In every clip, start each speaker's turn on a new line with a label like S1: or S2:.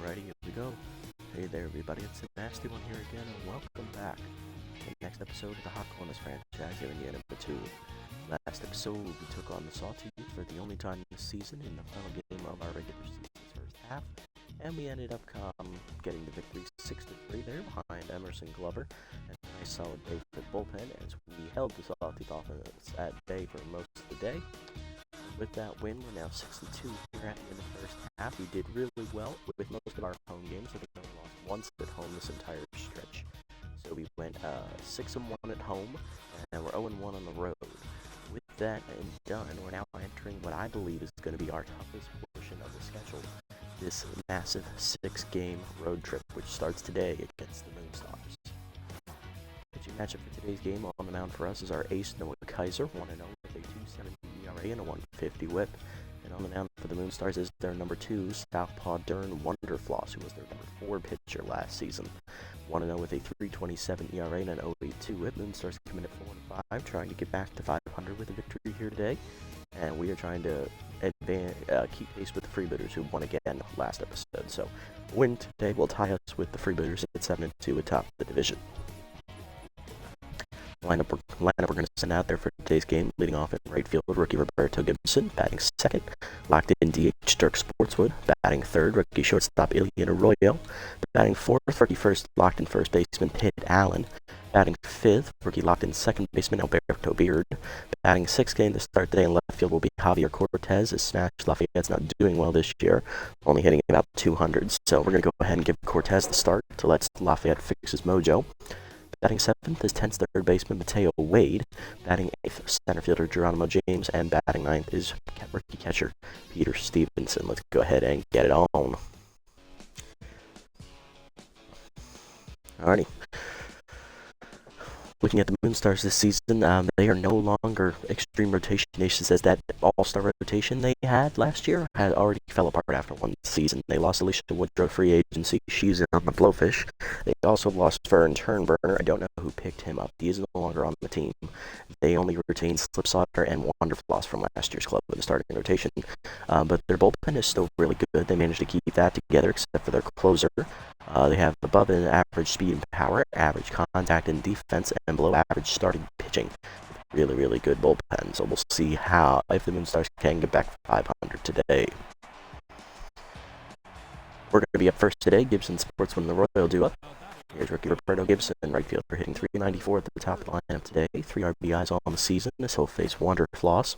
S1: Alrighty, here we go. Hey there, everybody. It's the Nasty One here again, and welcome back to the next episode of the Hot Corners franchise here in year number 2. Last episode, we took on the Sawtooth for the only time this season in the final game of our regular season's first half, and we ended up getting the victory 6-3 there behind Emerson Glover, and a nice solid day for the bullpen as we held the Sawtooth offense at bay for most of the day. With that win, we're now 6-2 here in the first half. We did really well with most of our home games. I think we only lost once at home this entire stretch. So we went 6-1 at home, and we're 0-1 on the road. With that done, we're now entering what I believe is going to be our toughest portion of the schedule. This massive 6-game road trip, which starts today against the Moonstars. Pitching matchup for today's game on the mound for us is our ace, Noah Kaiser, 1-0 with a 2.70 ERA and a 150 whip. And on the mound for the Moonstars is their number 2, Southpaw Dern Wonderfloss, who was their number 4 pitcher last season. 1-0 with a 3.27 ERA and an 0.82 whip. Moonstars come in at 4-5, trying to get back to 500 with a victory here today. And we are trying to keep pace with the Freebooters, who won again last episode. So, win today will tie us with the Freebooters at 7-2 atop the division. Lineup we're going to send out there for today's game. Leading off in right field, rookie Roberto Gibson, batting second. Locked in DH Dirk Sportswood, batting third. Rookie shortstop Ilian Arroyo, batting fourth. Rookie first, locked in first baseman Pitt Allen, batting fifth. Rookie locked in second baseman Alberto Beard, batting sixth. Game to start the day in left field will be Javier Cortez. As Smash Lafayette's not doing well this year, only hitting about 200. So we're going to go ahead and give Cortez the start to let Lafayette fix his mojo. Batting 7th is 10th third baseman Mateo Wade, batting 8th center fielder Geronimo James, and batting 9th is rookie catcher Peter Stevenson. Let's go ahead and get it on. Alrighty. Looking at the Moonstars this season, they are no longer extreme rotation aces, as that all-star rotation they had last year had already fell apart after one season. They lost Alicia Woodrow free agency. She's on the Blowfish. They also lost Fern Turnburner. I don't know who picked him up. He is no longer on the team. They only retained Slipsauter and Wonderfloss from last year's club in the starting rotation. But their bullpen is still really good. They managed to keep that together, except for their closer. They have above an average speed and power, average contact and defense, and below average starting pitching. Really, really good bullpen. So we'll see if the Moonstars can get back 500 today. We're going to be up first today. Gibson Sportsman and the Royal do up. Here's rookie Roberto Gibson, right fielder, hitting .394 at the top of the lineup today. 3 RBIs on the season. This he'll face Wonderfloss.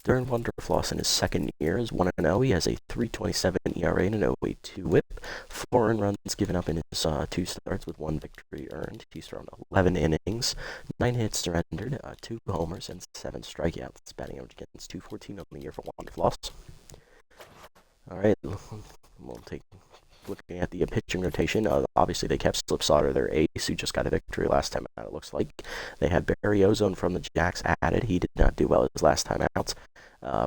S1: Dern Wonderfloss in his second year is 1-0. He has a 3.27 ERA and an 0.82 whip. 4 runs given up in his 2 starts with 1 victory earned. He's thrown 11 innings, 9 hits surrendered, 2 homers, and 7 strikeouts. Batting average against .214 on the year for Wonderfloss. Alright, looking at the pitching rotation, obviously they kept Slipsauter, their ace, who just got a victory last time out, it looks like. They had Barry Ozone from the Jacks added. He did not do well his last time out.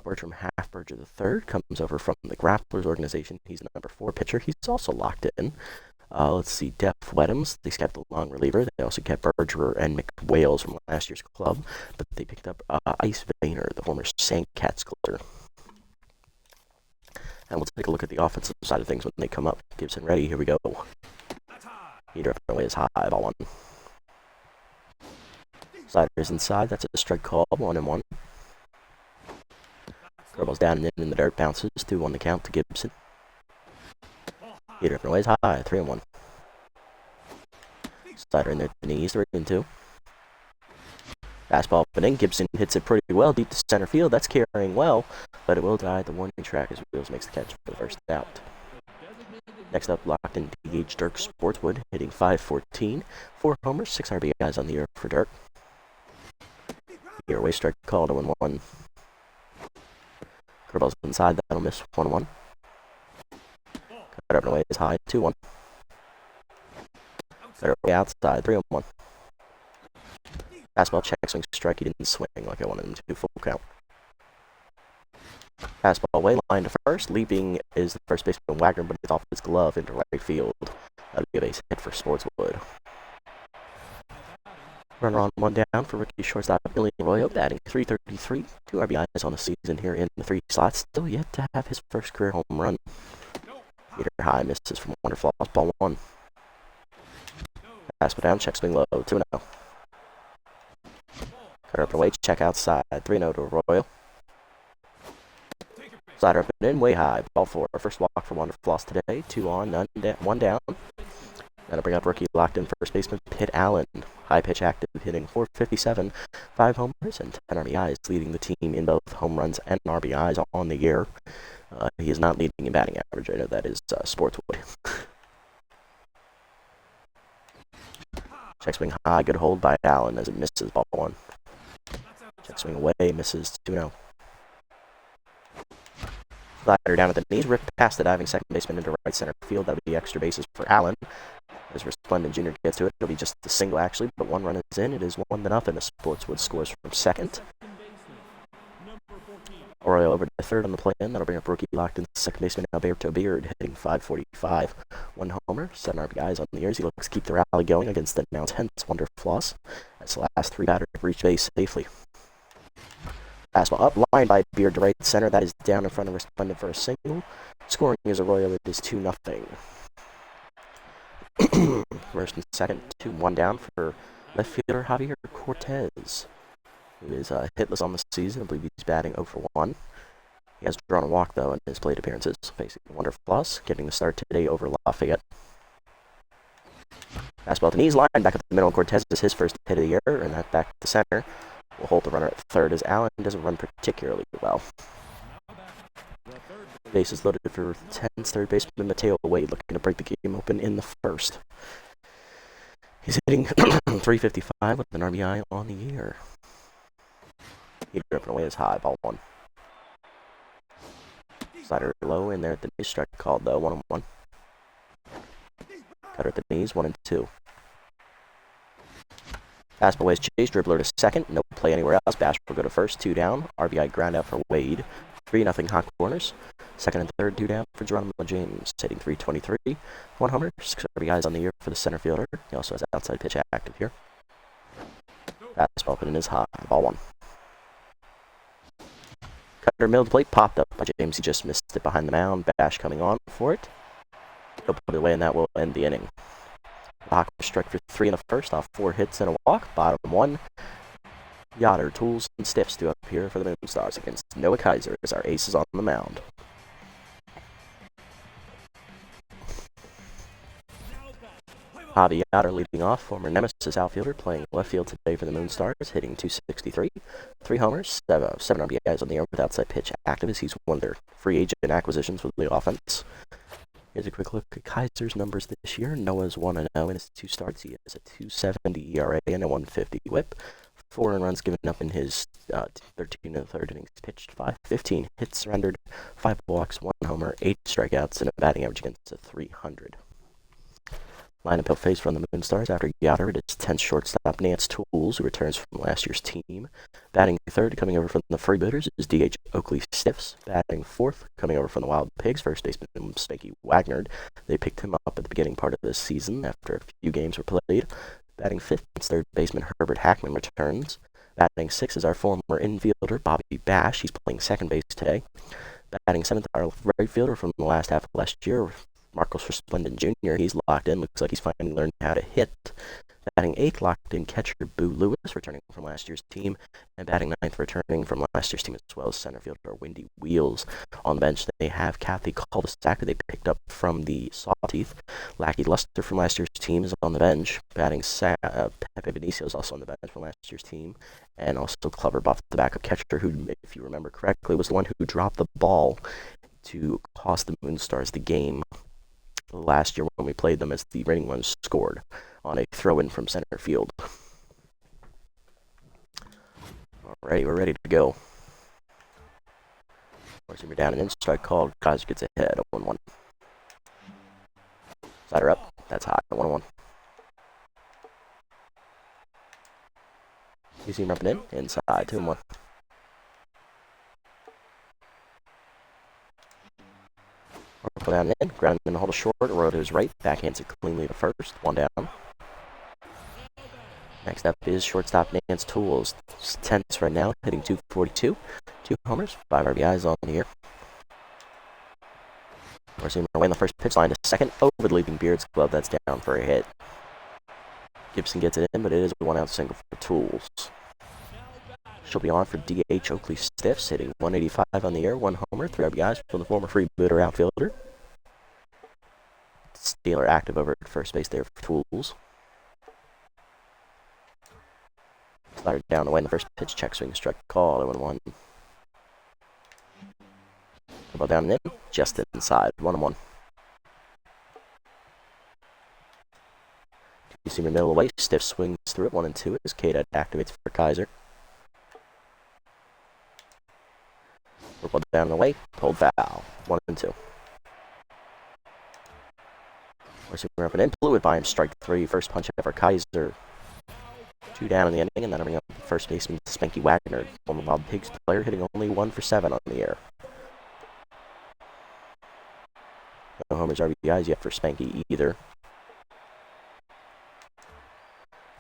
S1: Bertram Halfberger III comes over from the Grapplers organization. He's the number 4 pitcher. He's also locked in. Let's see, Def Weddams, they kept the long reliever. They also kept Bergerer and McWales from last year's club, but they picked up Ice Vayner, the former St. Catskiller. And we'll take a look at the offensive side of things when they come up. Gibson ready, here we go. He definitely is high, ball 1. Sliders inside, that's a strike call, 1-1. Curveball's down and in the dirt, bounces, 2-1 the count to Gibson. He definitely is high, 3-1. Slider in there to the knees, 3-2. Fastball up and in. Gibson hits it pretty well deep to center field. That's carrying well, but it will die at the warning track as Wheels makes the catch for the first out. Next up, locked in DH Dirk Sportswood, hitting .514. 4 homers, 6 RBIs on the year for Dirk. Here, away strike call to 1-1. Curveball's inside, that'll miss 1-1. Cut up and away is high, 2-1. Cut away outside, 3-1. Fastball check swing strike. He didn't swing like I wanted him to. Full count. Fastball way line to first. Leaping is the first baseman Wagner, but it's off his glove into right field. That'll be a base hit for Sportswood. Runner on 1 down for rookie shortstop Ilian Arroyo, batting .333. 2 RBIs on the season here in the 3 slots. Still yet to have his first career home run. Peter high misses from Wonderfloss. Ball 1. Fastball down, check swing low. 2-0. Cutter up the way, check outside. 3-0 to Royal. Slider up and in, way high. Ball 4. First walk for Wonderfloss today. 2 on, 1 down. That'll bring up rookie locked in first baseman Pitt Allen. High pitch active, hitting .457, 5 homers and 10 RBIs, leading the team in both home runs and RBIs on the year. He is not leading in batting average. I know that is Sportswood. Check swing high, good hold by Allen as it misses. Ball 1. Check swing away, misses. 2-0. Slider down at the knees, ripped past the diving second baseman into right center field. That would be extra bases for Allen. As Resplendent Jr. gets to it, it'll be just a single actually, but 1 run is in. It is 1-0. The Sportswood scores from second. Oriole over to third on the play-in. That'll bring up rookie locked in second baseman Alberto Beard, hitting .545. 1 homer, 7 RBIs on the years. He looks to keep the rally going against the now tense Wonderfloss. That's the last 3 batters have reached base safely. Fastball up, line by Beard to right center. That is down in front of Resplendent for a single. Scoring is Arroyo. It is 2-0. First and second, 2-1 down for left fielder Javier Cortez, who is hitless on the season. I believe he's batting 0 for 1. He has drawn a walk, though, in his plate appearances, facing Wonderfloss, getting the start today over Lafayette. Fastball at the knees, line back up the middle. Cortez is his first hit of the year, and that back to center. We'll hold the runner at third as Allen doesn't run particularly well. Bases loaded for 10's third baseman Mateo Wade, looking to break the game open in the first. He's hitting .355 with an RBI on the year. He driven away his high. Ball 1. Slider low in there at the knees. Strike called though. 1-1. Cutter at the knees. 1-2. Fastball ways chase. Dribbler to second. No play anywhere else. Bash will go to first. 2 down. RBI ground out for Wade. 3-0 hot corners. Second and third, 2 down for Geronimo James, hitting .323. 1 homer, 6 RBIs on the year for the center fielder. He also has outside pitch active here. Fastball put in his high. Ball 1. Cutter milled plate, popped up by James. He just missed it behind the mound. Bash coming on for it. He'll put it away, and that will end the inning. The Hawks struck for 3 in the first, off 4 hits and a walk. Bottom 1. Yoder, Tools, and Stiffs to appear for the Moonstars against Noah Kaiser as our aces on the mound. Javi Yoder leading off, former Nemesis outfielder, playing left field today for the Moonstars, hitting .263. 3 homers, 7 RBIs on the year with outside pitch active as he's one of their free agent acquisitions with the offense. Here's a quick look at Kaiser's numbers this year. Noah's 1-0 in his 2 starts. He has a .270 ERA and a .150 whip. 4 runs given up in his 13 and third innings pitched. 15 hits surrendered, 5 walks, 1 homer, 8 strikeouts, and a batting average against a .300. Lineup he'll face from the Moonstars after Yoder. It is 10th shortstop Nance Tools, who returns from last year's team. Batting third, coming over from the Freebooters, is DH Oakley Stiffs. Batting fourth, coming over from the Wild Pigs, first baseman Spanky Wagner. They picked him up at the beginning part of this season after a few games were played. Batting fifth, third baseman Herbert Hackman returns. Batting sixth is our former infielder Bobby Bash. He's playing second base today. Batting seventh, our right fielder from the last half of last year, Marcos Resplendent Jr. He's locked in. Looks like he's finally learned how to hit. Batting eighth, locked in catcher Boo Lewis, returning from last year's team. And batting ninth, returning from last year's team as well as center fielder Windy Wheels. On the bench, they have Kathy Cul-de-Sac, who they picked up from the Sawteeth. Lackey Luster from last year's team is on the bench. Batting Pepe Benicio is also on the bench from last year's team. And also Clever Buff, the backup catcher, who, if you remember correctly, was the one who dropped the ball to cost the Moonstars the game last year when we played them, as the reigning ones scored on a throw-in from center field. Alrighty, we're ready to go. We're down and in, strike called. Kaiser gets ahead, 1-1. Slider up, that's high, 1-1. You see him rubbing in, inside, 2-1. Go down and in, ground in, hold a short, roll to his right, backhands it cleanly to first, 1 down. Next up is shortstop Nance Tools, 10th right now, hitting .242, 2 homers, 5 RBIs on the year. We're seeing away in the first pitch line to second over the leaping Beard's glove. That's down for a hit. Gibson gets it in, but it is a 1-out single for Tools. She'll be on for DH Oakley Stiffs, hitting 185 on the air, 1 homer, 3 RBIs from the former freebooter outfielder. Steeler active over at first base there for Tools. Slider down away in the first pitch, check swing, strike call, 0-1. Ball down and in, just inside, 1-1. You see him in the middle away, Stiff swings through it, 1-2 as Kata activates for Kaiser. Ball down and away, pulled foul, 1-2. We're up and in, blew it by him, strike 3, first punch out for Kaiser. 2 down in the inning, and that'll bring up first baseman Spanky Wagner, former Wild Pigs player, hitting only 1 for 7 on the air. No homers, RBIs yet for Spanky either.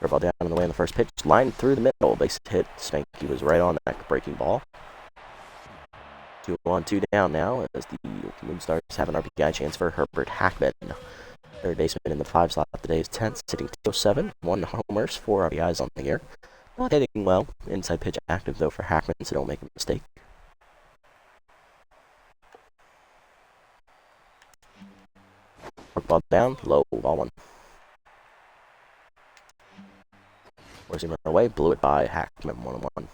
S1: Ball down in the way on the first pitch, line through the middle, base hit. Spanky was right on that breaking ball. 2-1, 2 down now as the Moonstars have an RBI chance for Herbert Hackman. Third baseman in the 5 slot today is 10th, sitting 207, 1 homers, 4 RBIs on the year. Not hitting well. Inside pitch active though for Hackman, so don't make a mistake. Ball down, low, ball 1. Forcing run away, blew it by Hackman, 1-1.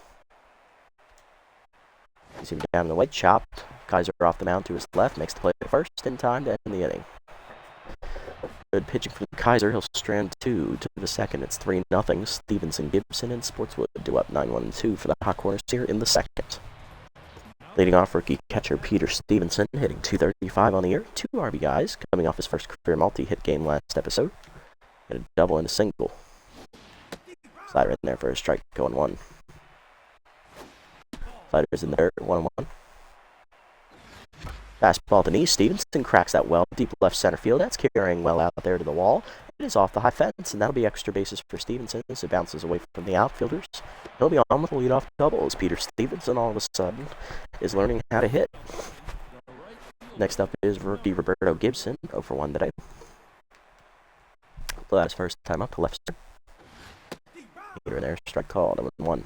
S1: You see him down in the way, chopped. Kaiser off the mound to his left, makes the play first in time to end the inning. Good pitching from Kaiser, he'll strand 2 to the second. It's 3-0. Stevenson, Gibson, and Sportswood do up 9-1-2 for the Hot Corners here in the second. Leading off, rookie catcher Peter Stevenson, hitting 235 on the year, 2 RBIs, coming off his first career multi-hit game last episode. Hit a double and a single. Slider in there for a strike, going 1. Slider's in there, 1-1. Fastball to knee. Stevenson cracks that well. Deep left center field. That's carrying well out there to the wall. It is off the high fence, and that'll be extra bases for Stevenson as it bounces away from the outfielders. He'll be on with a leadoff double as Peter Stevenson all of a sudden is learning how to hit. Next up is rookie Roberto Gibson, 0 for 1 today. Blow out his first time up to left center. Peter there, strike called, 1-1.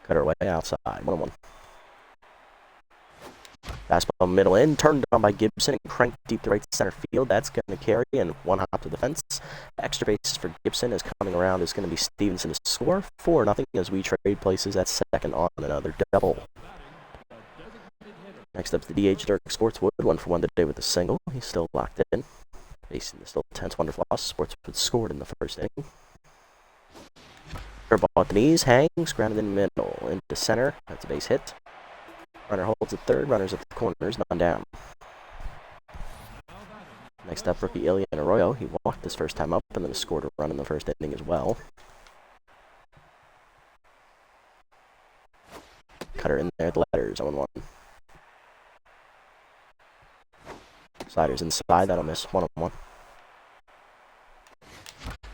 S1: Cutter away outside, 1-1. Fastball middle in, turned on by Gibson and cranked deep to right center field. That's going to carry, and 1 hop to the fence. Extra bases for Gibson is coming around. Is going to be Stevenson to score 4-0 as we trade places at second on another double. Next up, the DH Dirk Sportswood, 1 for 1 today with a single. He's still locked in. Facing the still tense wonderful loss. Sportswood scored in the first inning. Curveball at the knees, hangs, grounded in the middle, into center. That's a base hit. Runner holds at third, runners at the corners, none down. Next up, rookie Ilian Arroyo. He walked his first time up and then scored a run in the first inning as well. Cutter in there, the letters, 0-1. Sliders inside, that'll miss, 1-1.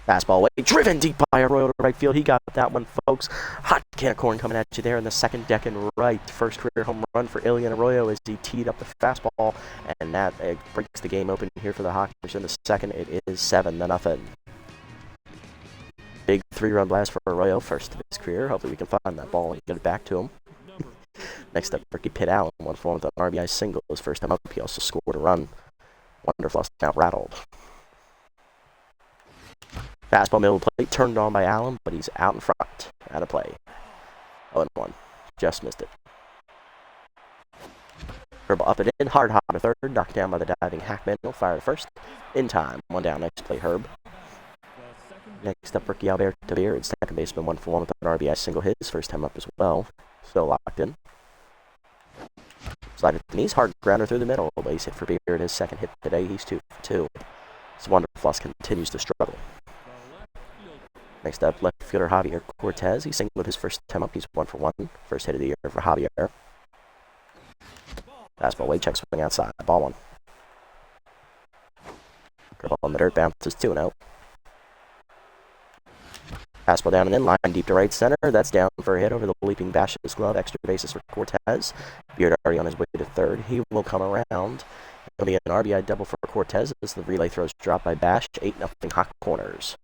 S1: Fastball away, driven deep by Arroyo to right field. He got that one, folks. Hot can of corn coming at you there in the second deck and right. First career home run for Ilian Arroyo as he teed up the fastball, and that breaks the game open here for the Hawkers in the second. It is 7-0. Big 3-run blast for Arroyo, first of his career. Hopefully we can find that ball and get it back to him. Next up, Ricky Pitt Allen, 1 for 1 with an RBI single. His first time up, he also scored a run. Wonderful, now rattled. Fastball middle plate, turned on by Allen, but he's out in front. Out of play. 0-1. Just missed it. Curveball up and in, hard hop to third, knocked down by the diving Hackman. He'll fire to first. In time. 1 down, nice play, Herb. Next up, rookie Alberto Beard, second baseman, 1 for 1 with an RBI single, his first time up as well. Still locked in. Slider to the knees, hard grounder through the middle. Base hit for Beard, his second hit today. He's 2 for 2. This wonderful continues to struggle. Next up, left fielder Javier Cortez. He singled his first time up. He's 1 for 1. First hit of the year for Javier. Fastball away, check swing outside. Ball 1. Curveball on the dirt, bounces 2-0. Fastball down and in, line deep to right center. That's down for a hit over the leaping Bash's glove. Extra bases for Cortez. Beard already on his way to third. He will come around. It'll be an RBI double for Cortez as the relay throws drop by Bash. 8-0 Hot Corners.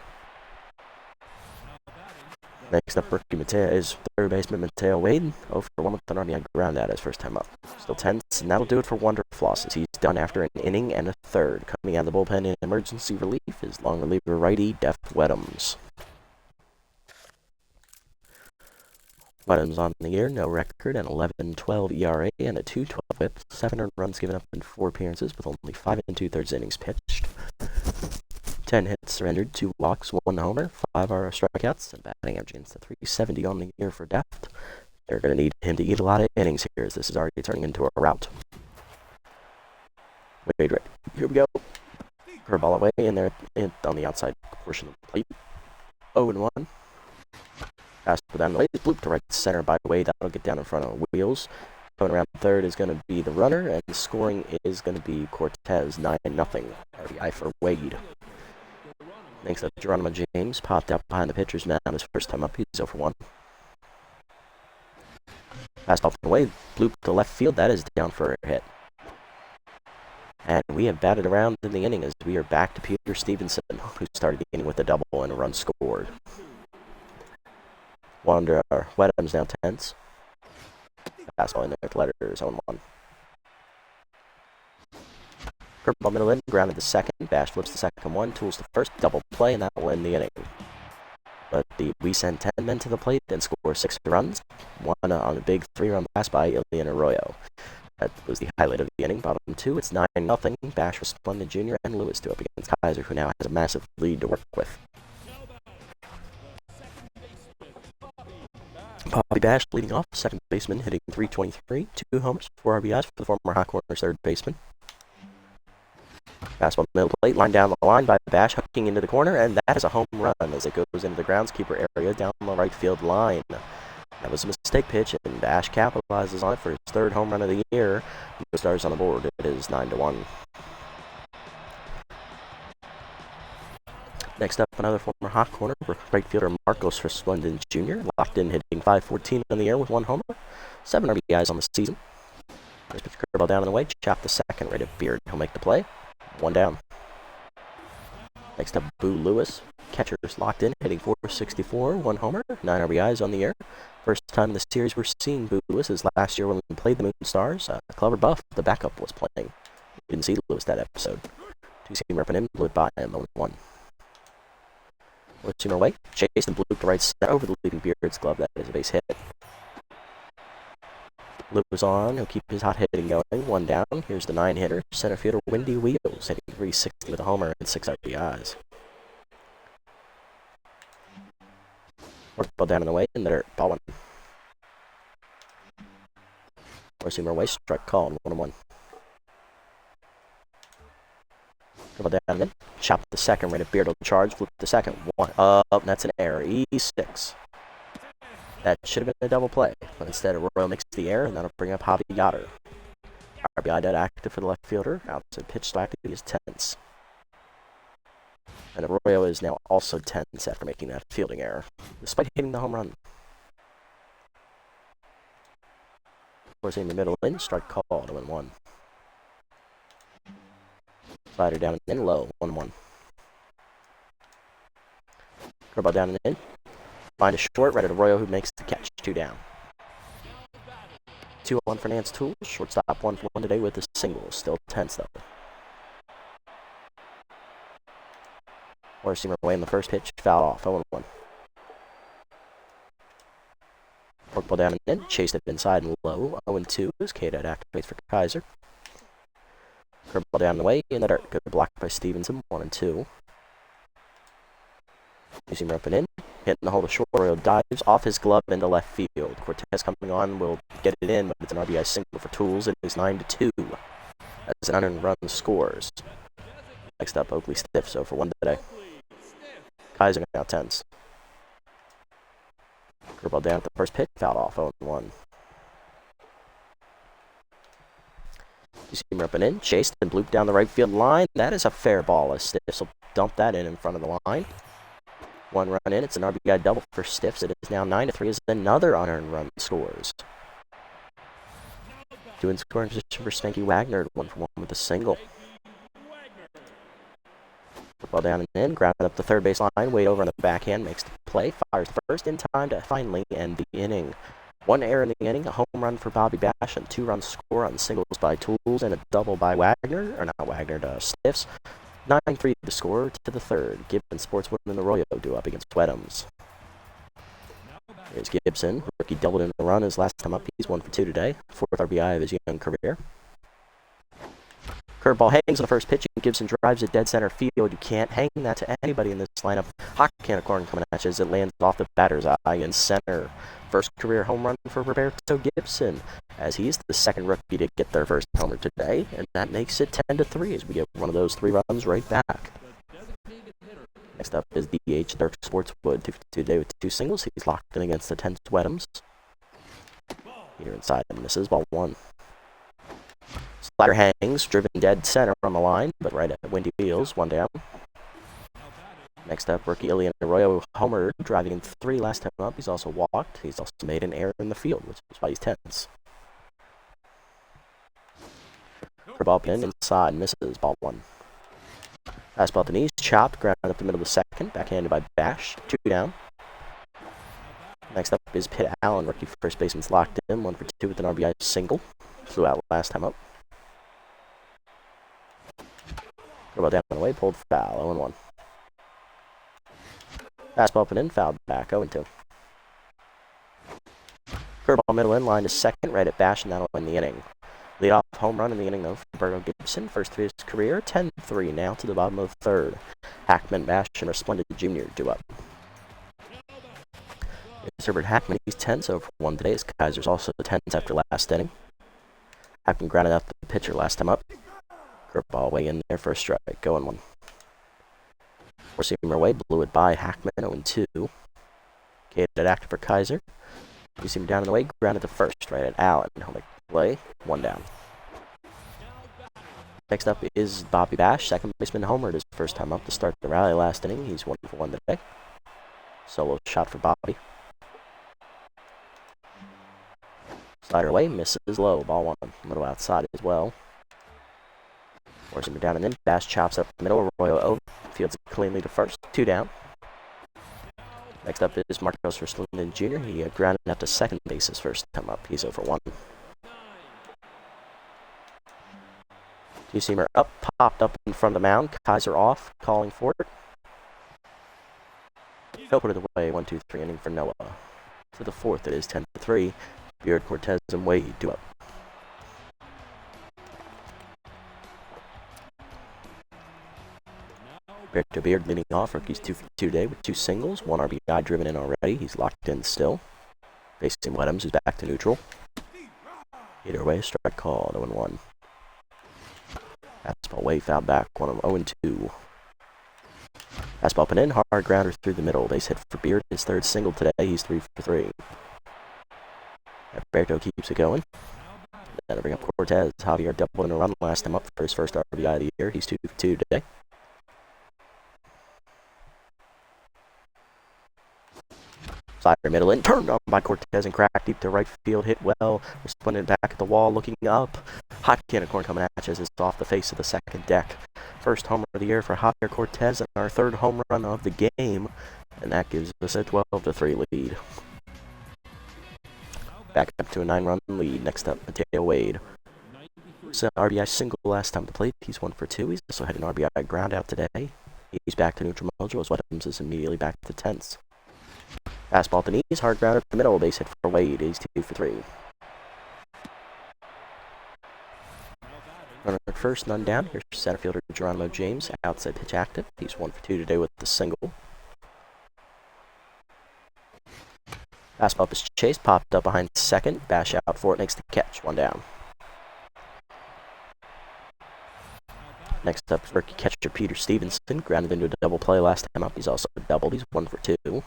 S1: Next up, rookie Mateo is third baseman Mateo Wade. 0 for 1 with an RBI ground out his first time up. Still tense, and that'll do it for Wonderfloss as he's done after an inning and a third. Coming out of the bullpen in emergency relief is long reliever righty Def Weddams. Weddams on the year, no record, an 11-12 ERA and a 2.12 whip. 7 earned runs given up in 4 appearances with only 5 2/3 innings pitched. 10 hits surrendered, 2 walks, 1 homer, 5 are strikeouts, and batting average against the 370 on the year for Deft. They're going to need him to eat a lot of innings here as this is already turning into a rout. Wait, here we go. Curveball away in there on the outside portion of the plate. 0-1. Fastball down the way, bloop to right center by Wade. That'll get down in front of Wheels. Going around third is going to be the runner, and the scoring is going to be Cortez, 9-0. RBI for Wade. Next up, Geronimo James popped out behind the pitcher's mound his first time up. He's 0 for 1. Fastball from Wade, bloop to left field. That is down for a hit. And we have batted around in the inning as we are back to Peter Stevenson, who started the inning with a double and a run scored. Weddams now tense. Fastball in there to letters 0-1. Curveball middle in, grounded the second. Bash flips the second one, tools the first, double play, and that will end the inning. But we send 10 men to the plate, then score 6 runs. One on a big 3-run pass by Ilian Arroyo. That was the highlight of the inning. Bottom 2, it's 9-0. Bash for Splendid Jr. and Lewis do up against Kaiser, who now has a massive lead to work with. Bobby Bash leading off, second baseman, hitting .323, 2 homers, 4 RBIs for the former Hot Corners third baseman. Fastball middle plate, line down the line by Bash, hooking into the corner, and that is a home run as it goes into the groundskeeper area down the right field line. That was a mistake pitch, and Bash capitalizes on it for his third home run of the year. Moonstars on the board. It is 9-1. Next up, another former Hot Corner, right fielder Marcos Resplendent Jr. Locked in, hitting .514 on the air with 1 homer, 7 RBIs on the season. First pitch curveball down and away, chop the second, right at Beard. He'll make the play. 1 down. Next up, Boo Lewis. Catchers locked in, hitting .464, 1 homer, 9 RBIs on the year. First time in the series we're seeing Boo Lewis is last year when we played the Moonstars. Clever Buff, the backup, was playing. We didn't see Lewis that episode. 2-seam repping him, blew it by him, 0-1. Four-seamer away, chased and blew to right center over the leading Beard's glove. That is a base hit. Lewis on, he'll keep his hot hitting going. 1 down. Here's the 9-hitter, center fielder Windy Wheels, hitting .360 with a homer and 6 RBIs. Ball down in the way, in the dirt, ball 1. Four-seamer away, strike called, 1-1. Dribble down in, chop the second, right at Beard will charge, flip the second, 1 up, that's an error, E6. That should have been a double play, but instead Arroyo makes the error, and that'll bring up Javi Yotter. RBI dead active for the left fielder, outside pitch to active is tense. And Arroyo is now also tense after making that fielding error, despite hitting the home run. Forcing the middle in, strike called, 0-1. Slider down and in, low, 1-1. Curveball down and in. Find a short, right at Arroyo, who makes the catch, 2 down. 2-1 for Nance Tools, shortstop 1 for 1 today with a single, still tense though. Four-seamer away in the first pitch, foul off, 0-1. Forkball down and in, chased it inside and low, 0-2 as K-Dot activates for Kaiser. Curveball down the way, in the dirt, good block by Stevenson, 1-2. Using up and in, hitting the hole to short, Arroyo dives off his glove into left field. Cortez coming on will get it in, but it's an RBI single for Tools. It is 9-2 as an unearned run scores. Next up, Oakley Stiff, so for 1 today. Kaiser now tense. Curveball down at the first pitch, fouled off, 0-1. You see him up and in, chased and blooped down the right field line. That is a fair ball as Stiffs will dump that in front of the line. One run in, it's an RBI double for Stiffs. It is now 9-3 as another unearned run scores. Two in scoring position for Spanky Wagner, 1-for-1 with a single. Ball down and in, grounded up the third base line, Wade over on the backhand, makes the play, fires first in time to finally end the inning. One error in the inning, a home run for Bobby Bash, and 2 runs score on singles by Tools, and a double by Wagner, or not Wagner, to Stiffs. 9-3 the score to the third. Gibson Sportswood and Arroyo do up against Wedhams. Here's Gibson. Rookie doubled in a run his last time up. He's 1 for 2 today. 4th RBI of his young career. Curveball hangs on the first pitch, and Gibson drives it dead center field. You can't hang that to anybody in this lineup. Hot can of corn coming at you as it lands off the batter's eye in center. First career home run for Roberto Gibson, as he's the second rookie to get their first homer today, and that makes it 10-3 as we get one of those 3 runs right back. Next up is DH Dirk Sportswood, 2 for 2 today with 2 singles. He's locked in against the 10th Wedhams. Here inside and misses, ball 1. Slider hangs, driven dead center on the line, but right at Windy Wheels, 1 down. Next up, rookie Ilian Arroyo homered, driving in 3 last time up. He's also walked. He's also made an error in the field, which is why he's tense. Ball pin inside, misses, ball 1. Fastball at the knees, chopped, grounded up the middle of the second, backhanded by Bash, 2 down. Next up is Pitt Allen, rookie first baseman's locked in, 1 for 2 with an RBI single. Flew out last time up. Ball down and away, pulled foul, 0-1. Fastball up and in, fouled back, 0-2. Curveball middle in, line to second, right at Bash, and that'll win the inning. Lead-off home run in the inning, though, for Roberto Gibson. First 3 of his career, 10-3 now to the bottom of the third. Hackman, Bash, and Resplendent Jr. do up. It's Herbert Hackman, he's 10, so for 1 today. His Kaiser's also 10 after last inning. Hackman grounded out the pitcher last time up. Curveball way in there for a strike, 0-1. Four-seamer away, blew it by Hackman, 0-2. Gated active for Kaiser. Two-seamer down and away, grounded to first, right at Allen. He'll make the play, 1 down. Next up is Bobby Bash, second baseman homered his first time up to start the rally last inning. He's 1 for 1 today. Solo shot for Bobby. Slider away, misses low, ball 1. A little outside as well. Four-seamer down and in, Bash chops up the middle, Arroyo over, fields it cleanly to first, 2 down. Next up is Marcos Resplendent Jr. He grounded out to second base his first time up. He's 0 for 1. Two-seamer up, popped up in front of the mound. Kaiser off, calling for it. He'll put it away, 1-2-3 inning for Noah. To the 4th, it is 10-3. Beard, Cortez, and Wade do up. Beard to Beard leading off. Rookie's 2 for 2 today with 2 singles. 1 RBI driven in already. He's locked in still. Facing Wedhams, who's back to neutral. Either way, strike call, 0-1. Fastball way fouled back, 0-2. Fastball up and in, hard grounder through the middle. Base hit for Beard, his 3rd single today. He's 3 for 3. Alberto keeps it going. Then bring up Cortez. Javier doubled in a run last time up for his first RBI of the year. He's 2 for 2 today. Slider middle in, turned on by Cortez and cracked deep to right field, hit well. Resplendent back at the wall, looking up. Hot can of corn coming at you as it's off the face of the second deck. First homer of the year for Javier Cortez and our 3rd home run of the game. And that gives us a 12-3 lead. Back up to a 9-run lead. Next up, Mateo Wade. So RBI single last time to plate. He's 1 for 2. He's also had an RBI ground out today. He's back to neutral mojo as Wedhams is immediately back to 10th. Fastball at the knees, hard ground at the middle, base hit for Wade. He's 2 for 3. Runner at first, none down. Here's center fielder Geronimo James, outside pitch active. He's 1 for 2 today with the single. Fastball up is chased, popped up behind second. Bash out for it, makes the catch, 1 down. Next up, rookie catcher Peter Stevenson, grounded into a double play last time up. He's also doubled. He's 1 for 2.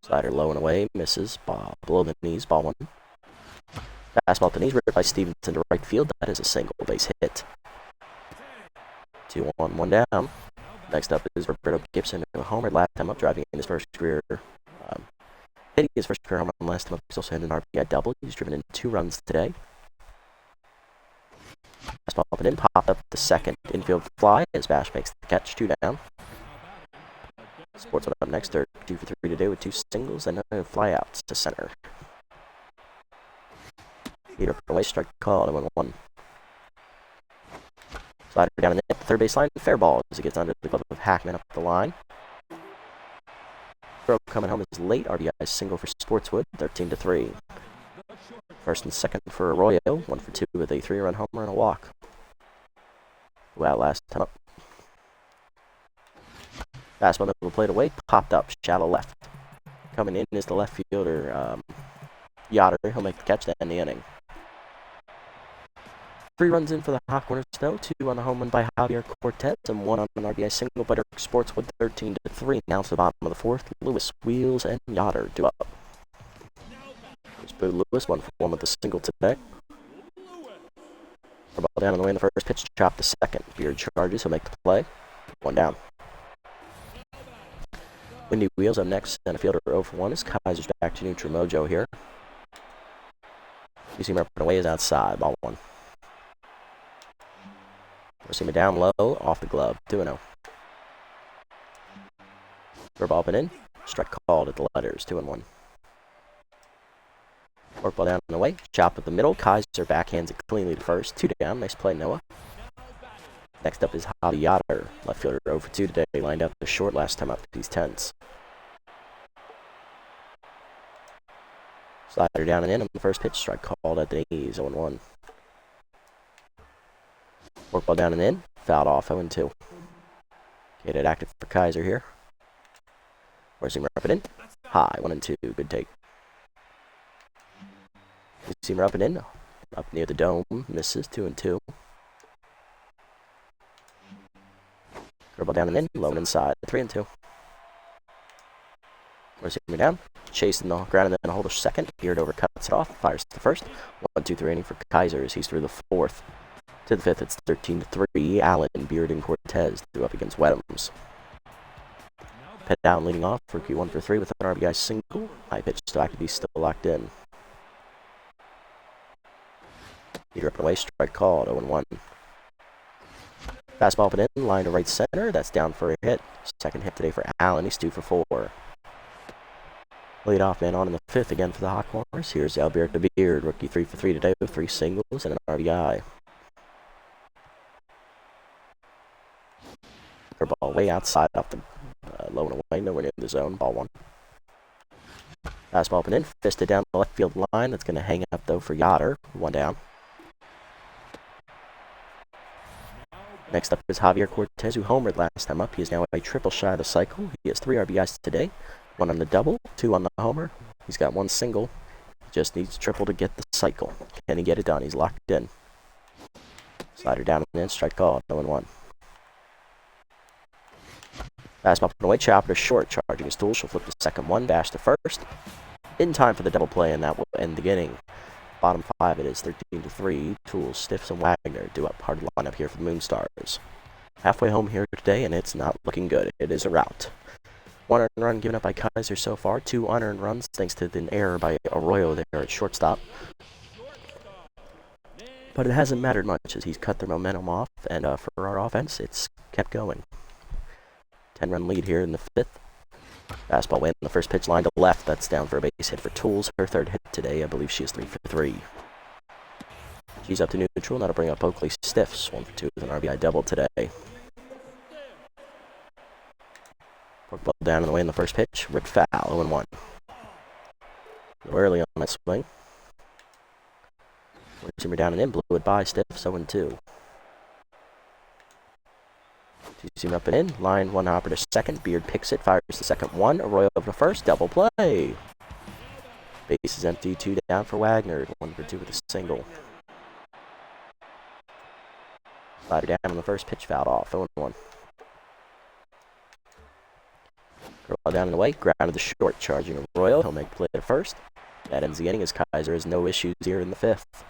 S1: Slider low and away, misses, ball below the knees, ball 1. Fastball at the knees, ripped by Stevenson to right field. That is a single base hit. 2-1, 1 down. Next up is Roberto Gibson, who homered last time up, driving in his first career. Hitting his first career home run last time up. He's also had an RBI double. He's driven in 2 runs today. Fastball up and in, popped up the second infield fly as Bash makes the catch, 2 down. Sports went up next, they're 2 for 3 today with 2 singles and no flyouts to center. Leader away, strike called, 1-1. Slider down the net, third base line, fair ball as it gets under the glove of Hackman up the line. Throw coming home is late, RBI single for Sportswood, 13-3. First and second for Arroyo, 1 for 2 with a 3-run homer and a walk. Wow, last time up. Fastball middle plate away, popped up, shallow left. Coming in is the left fielder, Yoder. He'll make the catch to end the inning. 3 runs in for the Hawk Corners, though. 2 on the home run by Javier Cortez and 1 on an RBI single by Sportswood, 13-3. Now to the bottom of the 4th. Lewis, Wheels, and Yoder do up. There's Boo Lewis, 1 for 1 with the single today. Ball down on the way in the first pitch, chop the second. Beard charges, he'll make the play. 1 down. Windy Wheels up next, center fielder 0 for 1 as Kaiser's back to neutral mojo here. You see him up and away is outside, ball 1. We'll see him down low, off the glove, 2-0. Ball up and in, strike called at the letters, 2-1. Work ball down and away, chop at the middle, Kaiser backhands it cleanly to first, 2 down, nice play Noah. Next up is Javi Yoder, left fielder 0 for 2 today, lined out the short last time up, he's tense. Slider down and in on the first pitch, strike called at the knees, 0-1. Work ball down and in, fouled off, 0-2. Get it active for Kaiser here. Where's he up and in? High, 1-2, good take. Seamer up and in, up near the dome, misses, 2-2. Curveball down and in, low and inside, 3-2. Where's Seamer down? Chasing the ground and then hold a second. Beard over cuts it off, fires to the first. 1-2-3 inning for Kaiser as he's through the 4th. To the 5th, it's 13-3. Allen, Beard, and Cortez do up against Weddams. Pet down leading off, rookie 1 for 3 with an RBI single. High pitch to Activity still locked in. Leader up and away, strike called, 0-1. Fastball up and in, line to right center. That's down for a hit. Second hit today for Allen. He's 2 for 4. Lead off man on in the 5th again for the Hawk Corners. Here's Alberto Beard, rookie 3 for 3 today with 3 singles and an RBI. Curveball way outside off the low and away, nowhere near the zone, ball 1. Fastball up and in, fisted down the left field line. That's going to hang up though for Yoder, 1 down. Next up is Javier Cortez, who homered last time up. He is now a triple shy of the cycle. He has 3 RBIs today, 1 on the double, 2 on the homer. He's got 1 single. He just needs triple to get the cycle. Can he get it done? He's locked in. Slider down and in, strike called, 0-1. Fastball up and away, chopper short, charging his tool. She'll flip the second one, dash to first. In time for the double play, and that will end the inning. Bottom 5, it is 13-3. Tools, Stiffs, and Wagner do up hard lineup here for the Moonstars. Halfway home here today, and it's not looking good. It is a rout. 1 earned run given up by Kaiser so far. 2 unearned runs thanks to an error by Arroyo there at shortstop. But it hasn't mattered much as he's cut their momentum off, and for our offense, it's kept going. 10-run lead here in the 5th. Fastball way in the first pitch, line to left. That's down for a base hit for Tools. Her 3rd hit today. I believe she is 3 for 3. She's up to neutral. Now to bring up Oakley Stiffs. 1 for 2 with an RBI double today. Work ball down and away in the first pitch. Ripped foul. 0-1. Early on that swing. Zimmer down and in. Blew it by Stiffs. 0-2. Zimmer up and in. Line 1 hopper to second. Beard picks it. Fires the second one. Arroyo over to first. Double play. Base is empty. 2 down for Wagner. 1 for 2 with a single. Slider down on the first pitch. Fouled off. 0-1. Ball down and away. Ground to the short. Charging Arroyo. He'll make play to first. That ends the inning as Kaiser has no issues here in the 5th.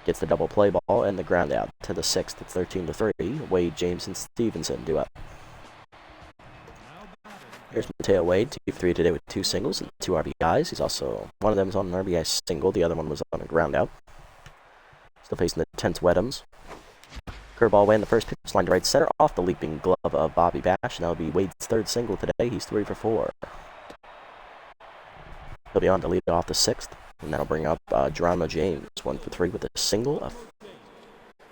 S1: Gets the double play ball and the ground out to the 6th. It's 13-3. Wade, James, and Stevenson do up. Here's Mateo Wade, 2 for 3 today with 2 singles and 2 RBIs. He's also, one of them is on an RBI single, the other one was on a ground out. Still facing the tense Wedhams. Curveball away in the first pitch, line to right center, off the leaping glove of Bobby Bash, and that'll be Wade's 3rd single today. He's 3 for 4. He'll be on to lead off the 6th, and that'll bring up Geronimo James, 1 for 3 with a single, a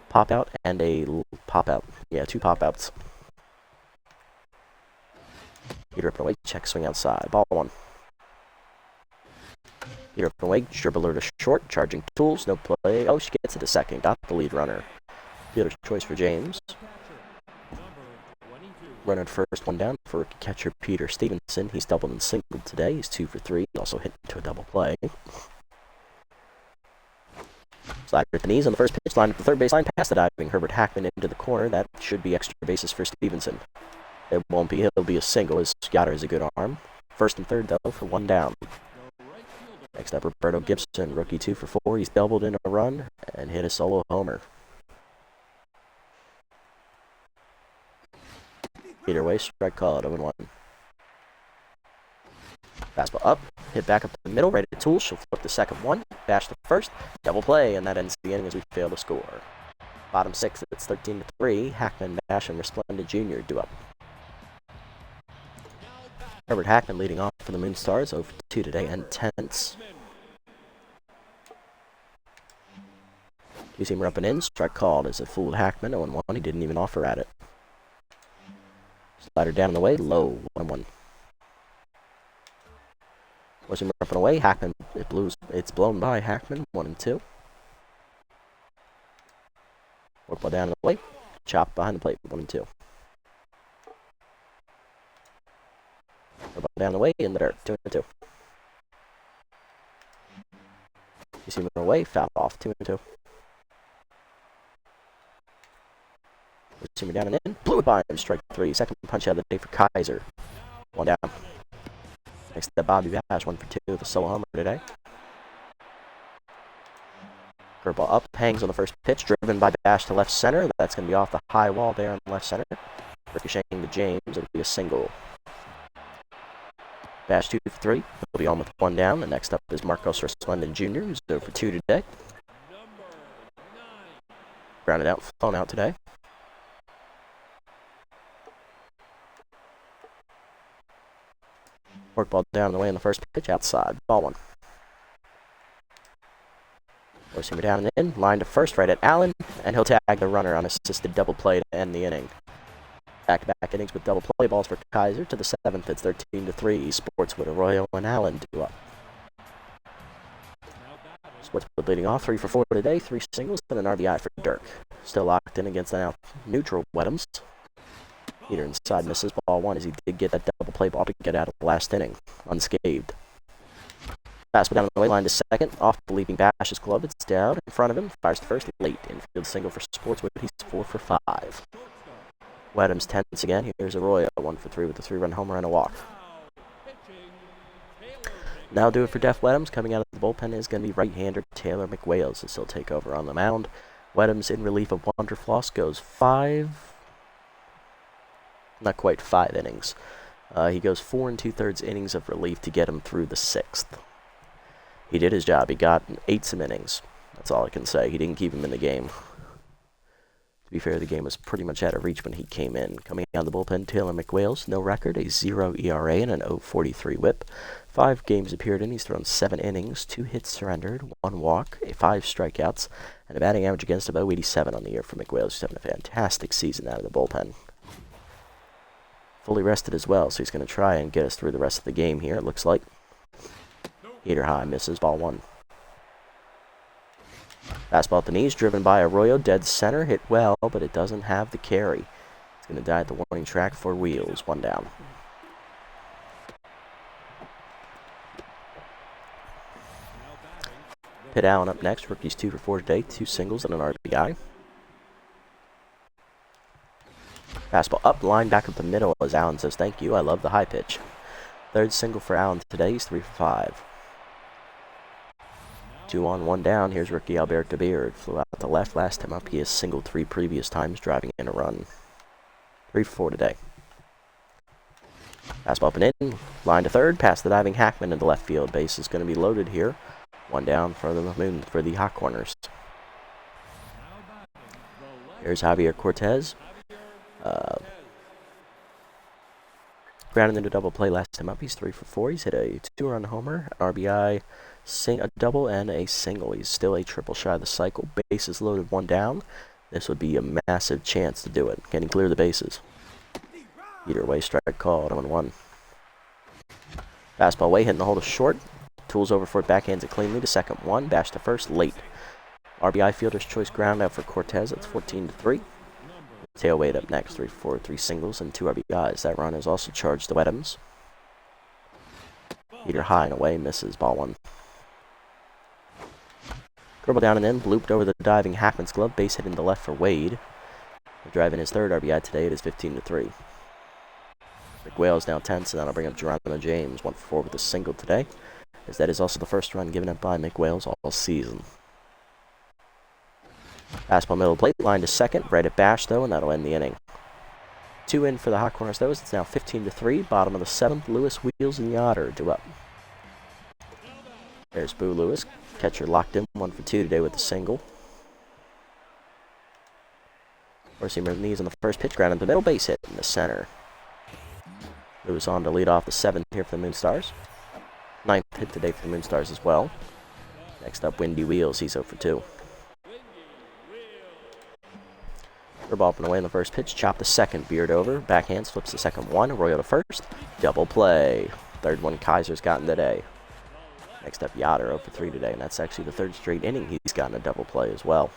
S1: pop out, and a pop out. Yeah, 2 pop outs. Peter up and away, check swing outside, ball 1. Peter up and away, dribbler to short, charging tools, no play. Oh, she gets it to second, got the lead runner. Fielder's choice for James. Runner at first, 1 down for catcher Peter Stevenson. He's doubled and singled today. He's 2 for 3. Also hit into a double play. Slider at the knees on the first pitch, line up the third baseline, past the diving Herbert Hackman into the corner. That should be extra bases for Stevenson. It won't be. It'll be a single, as Scotter has a good arm. First and third, though, for 1 down. Next up, Roberto Gibson, rookie 2 for 4. He's doubled in a run and hit a solo homer. Either way, strike called, 0-1. Fastball up, hit back up the middle, right at Tool. She'll flip the second one, bash the first, double play, and that ends the inning as we fail to score. Bottom 6, it's 13-3. Hackman, Bash, and Resplendent Jr. due up. Herbert Hackman leading off for the Moonstars, 0 for 2 today, and tense. Two-seamer up and in, strike called as it fooled Hackman, 0-1. He didn't even offer at it. Slider down and away, low, 1-1. Two-seamer up and away, Hackman, it's blown by Hackman, 1-2. Work ball down and away, chop behind the plate, 1-2. Down the way in the dirt, 2-2. You see him away, foul off, 2-2. You see me down and in, blew it by him, strike 3. Second punch out of the day for Kaiser. 1 down. Next to Bobby Bash, 1 for 2 with a solo homer today. Curveball up, hangs on the first pitch, driven by Bash to left center. That's going to be off the high wall there on left center. Ricocheting to James, it'll be a single. Bash 2 for 3. He'll be on with 1 down. The next up is Marcos Resplendent Jr., who's 0 for 2 today. Grounded out, flown out today. Work ball down the way in the first pitch, outside. Ball 1. Forcing down and in. Line to first, right at Allen. And he'll tag the runner on assisted double play to end the inning. Back-to-back innings with double play balls for Kaiser. To the 7th, it's 13-3. Sportswood, Arroyo, and Allen due up. Sportswood leading off, 3 for 4 today, 3 singles, and an RBI for Dirk. Still locked in against the now neutral Wedhams. Peter inside misses, ball 1, as he did get that double play ball to get out of the last inning, unscathed. Fastball down the way, line to second, off the leaping Bash's glove. It's down in front of him, fires to first, late infield single for Sportswood. He's 4 for 5. Wedhams tense again. Here's Arroyo, 1 for 3 with a 3-run homer and a walk. Now do it for Def Wedhams. Coming out of the bullpen is going to be right-hander Taylor McWales, as he'll take over on the mound. Wedhams in relief of Wonderfloss goes 5, not quite 5 innings. He goes 4 2/3 innings of relief to get him through the 6th. He did his job. He got 8 some innings. That's all I can say. He didn't keep him in the game. To be fair, the game was pretty much out of reach when he came in. Coming out of the bullpen, Taylor McWales, no record, a 0 ERA and an 0.43 whip. 5 games appeared in. He's thrown 7 innings, 2 hits surrendered, 1 walk, 5 strikeouts, and a batting average against him of 0.87 on the year for McWales. He's having a fantastic season out of the bullpen. Fully rested as well, so he's going to try and get us through the rest of the game here, it looks like. Heater high, misses, ball 1. Fastball at the knees, driven by Arroyo, dead center, hit well, but it doesn't have the carry. It's going to die at the warning track for Wheels, 1 down. Pitt Allen up next, rookie's 2 for 4 today, 2 singles and an RBI. Fastball up, line back up the middle as Allen says, thank you, I love the high pitch. 3rd single for Allen today, he's 3 for 5. 2 on, 1 down. Here's rookie Alberto Beard. Flew out to left last time up. He has singled 3 previous times, driving in a run. 3 for 4 today. Fastball up and in. Line to third. Past the diving Hackman into left field. Base is going to be loaded here. One down for the Hot Corners. Here's Javier Cortez. Grounded into double play last time up. He's 3 for 4. He's hit a 2-run homer, an RBI, a double, and a single. He's still a triple shy of the cycle. Bases loaded, one down. This would be a massive chance to do it. Can he clear the bases? Either way, strike called. 0-1. Fastball away, hitting the hole to short. Tools over for it, backhands it cleanly to second one. Bash to first, late. RBI fielder's choice ground out for Cortez. That's 14-3. Tail Wade up next, 3 for 4, 3 singles and 2 RBIs. That run is also charged to Weddams. Heater high and away, misses, ball one. Curveball down and in, blooped over the diving Hackman's glove, base hit into left for Wade. Driving his third RBI today, it is 15-3. McWhale's now tense, and that'll bring up Geronimo James, 1 for 4 with a single today, as that is also the first run given up by McWhale's all season. Fastball middle plate, line to second, right at Bash though, and that'll end the inning. 2 in for the Hot Corners though, it's now 15-3, bottom of the 7th, Lewis, Wheels, and Yoder due up. There's Boo Lewis, catcher locked in, 1 for 2 today with a single. Four-seamer knees on the first pitch, ground in the middle, base hit in the center. Lewis on to lead off the 7th here for the Moonstars. 9th hit today for the Moonstars as well. Next up, Windy Wheels, he's 0 for 2. Curveball up and away in the first pitch, chop the second, Beard over, backhands, flips the second one, Arroyo to first, double play. Third one Kaiser's gotten today. Next up, Yoder 0 for 3 today, and that's actually the 3rd straight inning he's gotten a double play as well.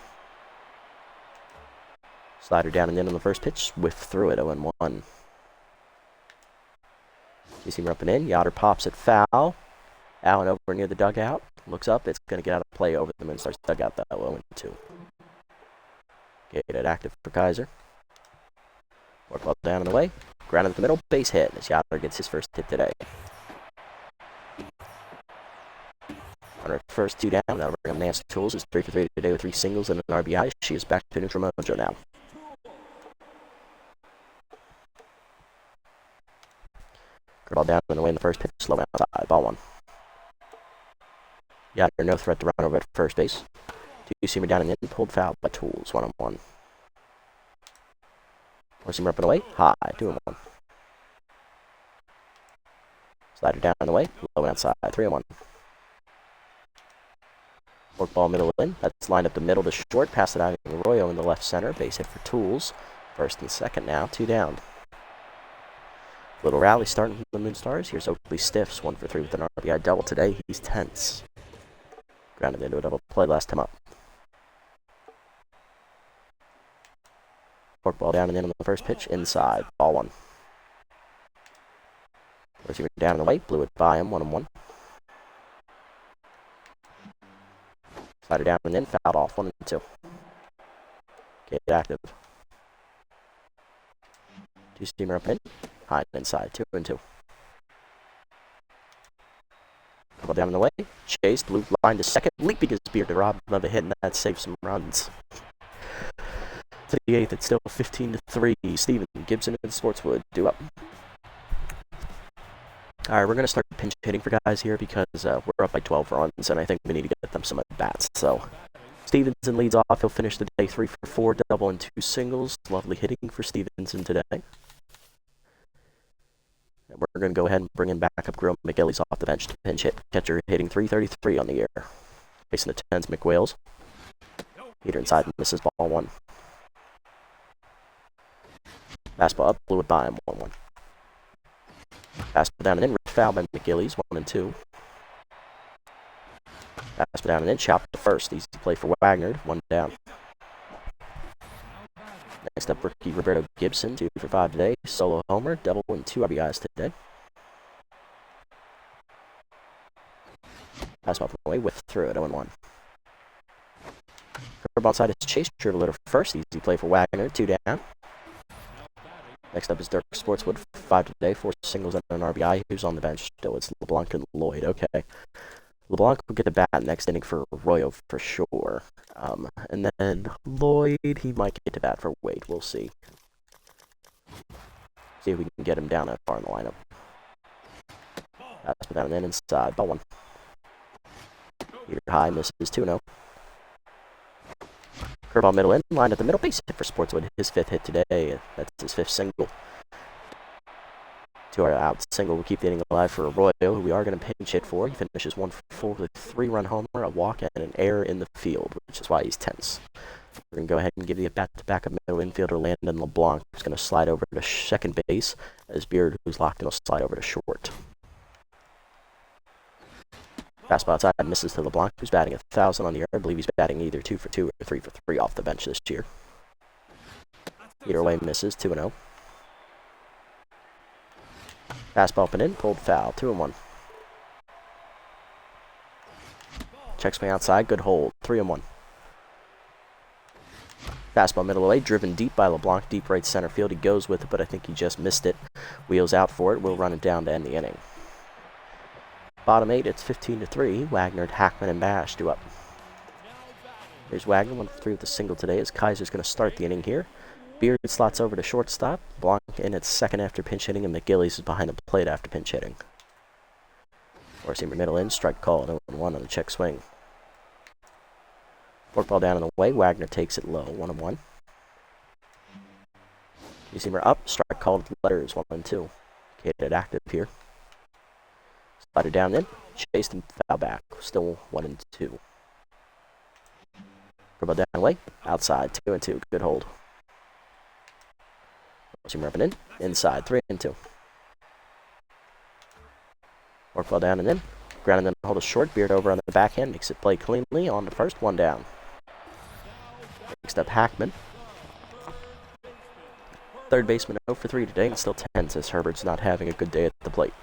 S1: Slider down and in on the first pitch, whiff through it, 0-1. Two-seamer up and in, Yoder pops it foul. Allen over near the dugout, looks up, it's going to get out of play over the Moonstars dugout though, 0-2. Gated active for Kaiser. Work ball down and away. Ground in the middle. Base hit as Yoder gets his first hit today. On her first 2 down. That'll bring up Nance Tools. Is 3 for 3 today with 3 singles and an RBI. She is back to neutral mojo now. Curveball down and away in the first pitch. Slow outside. Ball 1. Yoder no threat to run over at first base. Two-seamer down and in, pulled foul by Tools, 1-1. Four-seamer up and away, high, 2-1. Slider down and away, low and outside, 3-1. Fork ball middle in, that's lined up the middle to short, past the diving Arroyo in the left center, base hit for Tools. First and second now, 2 down. Little rally starting from the Moonstars. Here's Oakley Stiffs, 1 for 3 with an RBI double today. He's tense. Grounded into a double play last time up. Fork ball down and in on the first pitch, inside, ball 1. Receiver down and away, blew it by him, 1-1. Slider down and in, fouled off, 1-2. Get active. Two-seamer up and in, high and inside, 2-2. Ball down and away, chase, blue line to second, leaping his beard to rob him of a hit, and that saves some runs. To the 8th, it's still 15-3. Steven Gibson and Sportswood due up. Alright, we're going to start pinch hitting for guys here because we're up by 12 runs, and I think we need to get them some at-bats. So, Stevenson leads off. He'll finish the day 3 for 4, double and 2 singles. Lovely hitting for Stevenson today. And we're going to go ahead and bring in backup Grill McGillies off the bench to pinch hit. Catcher hitting 333 on the year. Facing the 10s, McWhales. Heater inside, misses ball 1. Fastball up, blew it by him, 1-1. Fastball down and in, foul by McGillies, 1-2. Fastball down and in, chopped to first. Easy play for Wagner, 1 down. Next up, rookie Roberto Gibson, 2 for 5 today. Solo homer, double and 2 RBIs today. Fastball from away, whiff through it, 0-1. Curveball outside is Chase, dribble it first. Easy play for Wagner, 2 down. Next up is Dirk Sportswood, 5 today, 4 singles and an RBI. Who's on the bench still? It's LeBlanc and Lloyd. Okay. LeBlanc will get the bat next inning for Arroyo for sure. And then Lloyd, he might get to bat for Wade. We'll see. See if we can get him down that far in the lineup. Fastball down and in inside. Ball 1. Heater high, misses 2-0. Curveball middle in, line at the middle, base hit for Sportswood. His 5th hit today. That's his 5th single. 2 are out. Single will keep the inning alive for Arroyo, who we are going to pinch hit for. He finishes 1 for 4 with a 3-run homer, a walk, and an error in the field, which is why he's tense. We're going to go ahead and give the bat to backup middle infielder Landon LeBlanc, who's going to slide over to second base, as Beard, who's locked in, will slide over to short. Fastball outside, misses to LeBlanc, who's batting 1,000 on the year. I believe he's batting either 2 for 2 or 3 for 3 off the bench this year. Either way, misses 2-0. Fastball up and in, pulled foul, 2-1. Checks me outside, good hold, 3-1. Fastball middle away, driven deep by LeBlanc, deep right center field. He goes with it, but I think he just missed it. Wheels out for it, we'll run it down to end the inning. Bottom 8, it's 15-3. Wagner, Hackman, and Bash do up. Here's Wagner, 1 for 3 with a single today, as Kaiser's going to start the inning here. Beard slots over to shortstop. Blanc in at second after pinch hitting, and McGillies is behind the plate after pinch hitting. Four-seamer middle in, strike call, 0-1 on the check swing. Forkball down and away, Wagner takes it low, 1-1. Two-seamer up, strike called with letters, 1-2. Gated active here. Slider down in, chased and foul back, still 1-2. Forkball down and away, outside, 2-2, good hold. Four-seamer up and in, inside, 3-2. Forkball down and in, ground and then hold a short, Beard over on the backhand, makes it play cleanly, on to first, 1 down. Next up, Hackman. Third baseman 0 for 3 today, and still tense as Herbert's not having a good day at the plate.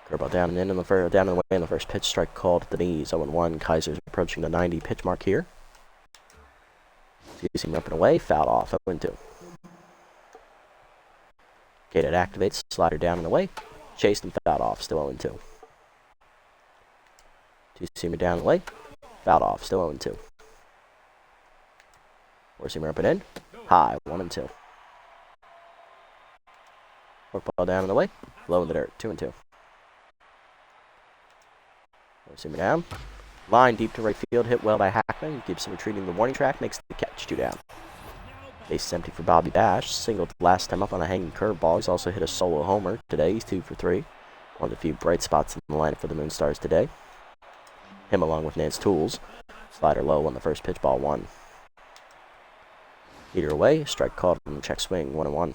S1: Curveball down and in, down and away in the first pitch, strike called at the knees, 0-1. Kaiser's approaching the 90 pitch mark here. Sees him up and away, fouled off, 0-2. Gated activates, slider down and away, chased and fouled off, still 0-2. Two-seamer down and away, fouled off, still 0-2. Four-seamer up and in, high, 1-2. Forkball down and away, low in the dirt, 2-2. Four-seamer down, line deep to right field, hit well by Hackman. Gibson retreating the warning track, makes the catch, 2 down. Base is empty for Bobby Bash. Singled last time up on a hanging curveball. He's also hit a solo homer today. He's 2 for 3. One of the few bright spots in the lineup for the Moonstars today. Him along with Nance Tools. Slider low on the first pitch, ball 1. Heater away, strike called from the check swing, 1-1.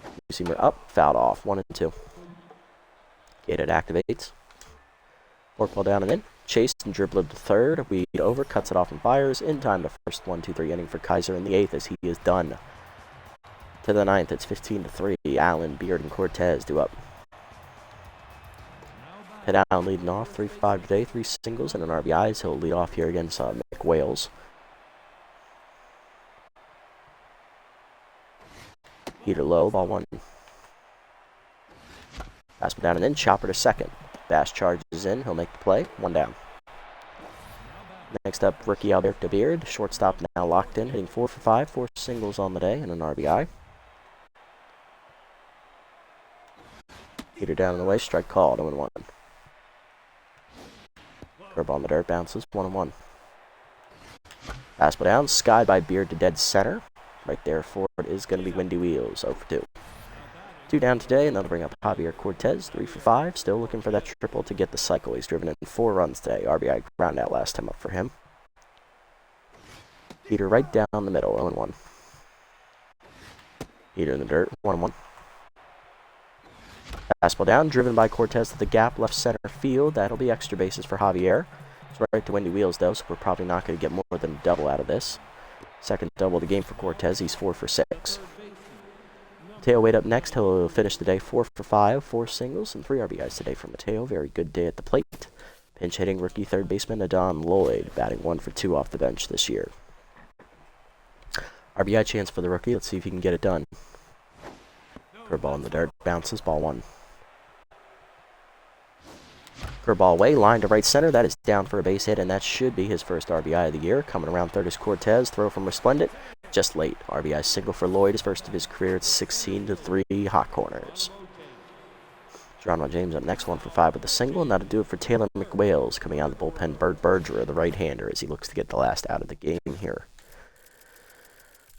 S1: Two-seamer up, fouled off, 1-2. Gated activates. Forkball down and in. Chased and dribbled to third. Weed over, cuts it off and fires. In time, the first 1-2-3 inning for Kaiser in the 8th as he is done. To the 9th, it's 15-3. Allen, Beard, and Cortez do up. Pitt Allen leading off, 3 for 5 today, 3 singles and an RBI. So he'll lead off here against Mick Wales. Heater low, ball 1. Fastball down and in, chopper to second. Bash charges in, he'll make the play, 1 down. Next up, rookie Alberto Beard, shortstop now locked in, hitting 4 for 5, 4 singles on the day and an RBI. Heater down in the way, strike called, 0-1. Curveball in the dirt, bounces, 1-1. Fastball down, skied by Beard to dead center. Right there for it is going to be Windy Wheels, 0 for 2. 2 down today, and that'll bring up Javier Cortez, 3 for 5. Still looking for that triple to get the cycle. He's driven in 4 runs today. RBI ground out last time up for him. Heater right down the middle, 0-1. Heater in the dirt, 1-1. Fastball down, driven by Cortez to the gap, left center field. That'll be extra bases for Javier. It's right to Windy Wheels, though, so we're probably not going to get more than a double out of this. Second double of the game for Cortez. He's 4 for 6. Mateo Wade up next. He'll finish the day 4 for 5, 4 singles, and 3 RBIs today for Mateo. Very good day at the plate. Pinch hitting rookie third baseman Adon Lloyd, batting 1 for 2 off the bench this year. RBI chance for the rookie. Let's see if he can get it done. Curveball in the dirt. Bounces, ball 1. Curveball away, line to right center. That is down for a base hit, and that should be his first RBI of the year. Coming around third is Cortez. Throw from Resplendent. just late. RBI single for Lloyd, his first of his career. It's 16-3 Hot Corners. Geronimo James up next, 1 for 5 with a single, and that'll do it for Taylor McWales. Coming out of the bullpen, Bert Berger, the right-hander, as he looks to get the last out of the game here.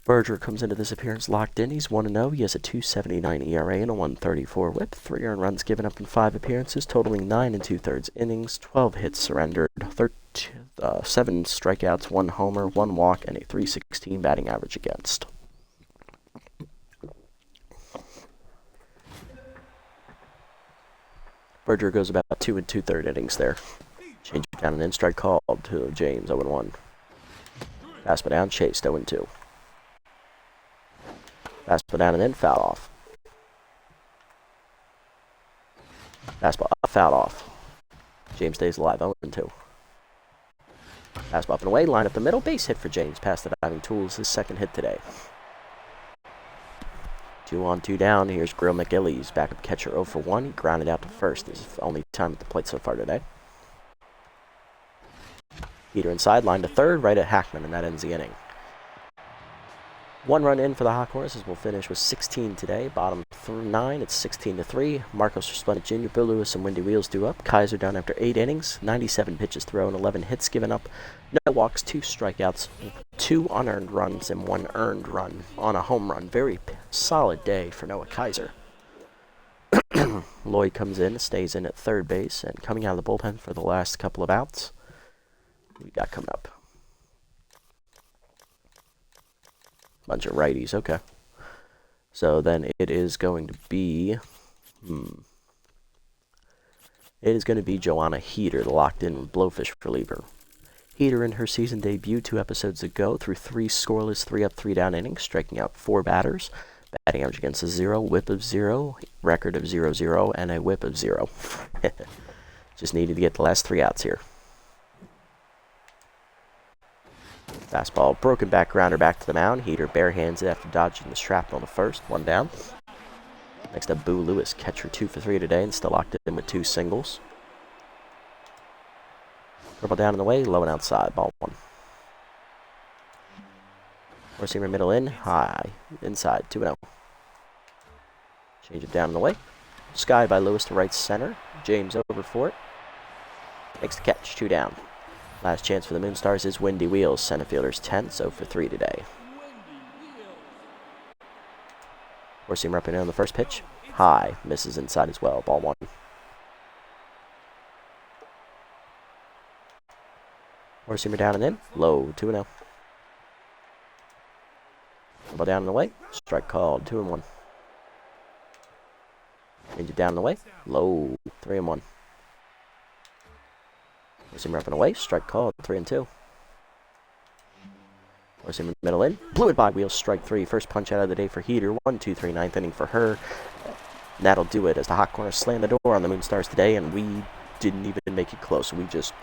S1: Berger comes into this appearance locked in. He's 1-0. He has a 2.79 ERA and a 1.34 WHIP. 3 earned runs given up in 5 appearances, totaling 9 2/3 innings, 12 hits surrendered, 7 strikeouts, 1 homer, 1 walk, and a 3.16 batting average against. Berger goes about 2 2/3 innings there. Change it down and in, strike called to James, 0-1. Fastball down, chased, 0-2. Fastball down and in, foul off. Fastball up, foul off. James stays alive, 0-2. Fastball up and away, line up the middle, base hit for James. Past the diving tools, his second hit today. 2 on, 2 down. Here's Grill McGillies, backup catcher, 0 for 1. He grounded out to first. His only time at the plate so far today. Peter inside, line to third, right at Hackman, and that ends the inning. 1 run in for the Hot Corners, as we'll finish with 16 today. Bottom 9, it's 16-3. Marcos Resplendent Jr., Bill Lewis, and Windy Wheels due up. Kaiser down after 8 innings, 97 pitches thrown, 11 hits given up, no walks, 2 strikeouts, 2 unearned runs, and 1 earned run on a home run. Very solid day for Noah Kaiser. Lloyd comes in, stays in at third base, and coming out of the bullpen for the last couple of outs. What we got coming up? Bunch of righties, okay. So then it is going to be... It is going to be Joanna Heater, the locked-in Blowfish reliever. Heater in her season debut 2 episodes ago through 3 scoreless, 3 up, 3 down innings, striking out 4 batters. Batting average against a 0, whip of 0, record of 0-0, and a whip of 0. Just needed to get the last 3 outs here. Fastball, broken back grounder back to the mound. Heater barehands it after dodging the shrapnel to first. 1 down. Next up, Boo Lewis, catcher 2 for 3 today, and still locked in with 2 singles. Purple down in the way, low and outside, ball 1. Receiver middle in, high, inside, 2-0. Change it down in the way. Sky by Lewis to right center. James over for it. Makes the catch, 2 down. Last chance for the Moonstars is Windy Wheels. Center fielder's 10, so for 3 today. Four-seamer up and in on the first pitch. High, misses inside as well, ball 1. Four-seamer down and in, low, 2-0. Ball down and away, strike called, 2-1. Change it down and away, low, 3-1. Four-seamer up and away, strike called, 3-2. Four-seamer middle in, blew it by Wheels, strike 3. First punch out of the day for Heater, 1-2-3, 9th inning for her. And that'll do it as the Hot Corners slammed the door on the Moonstars today, and we didn't even make it close. We just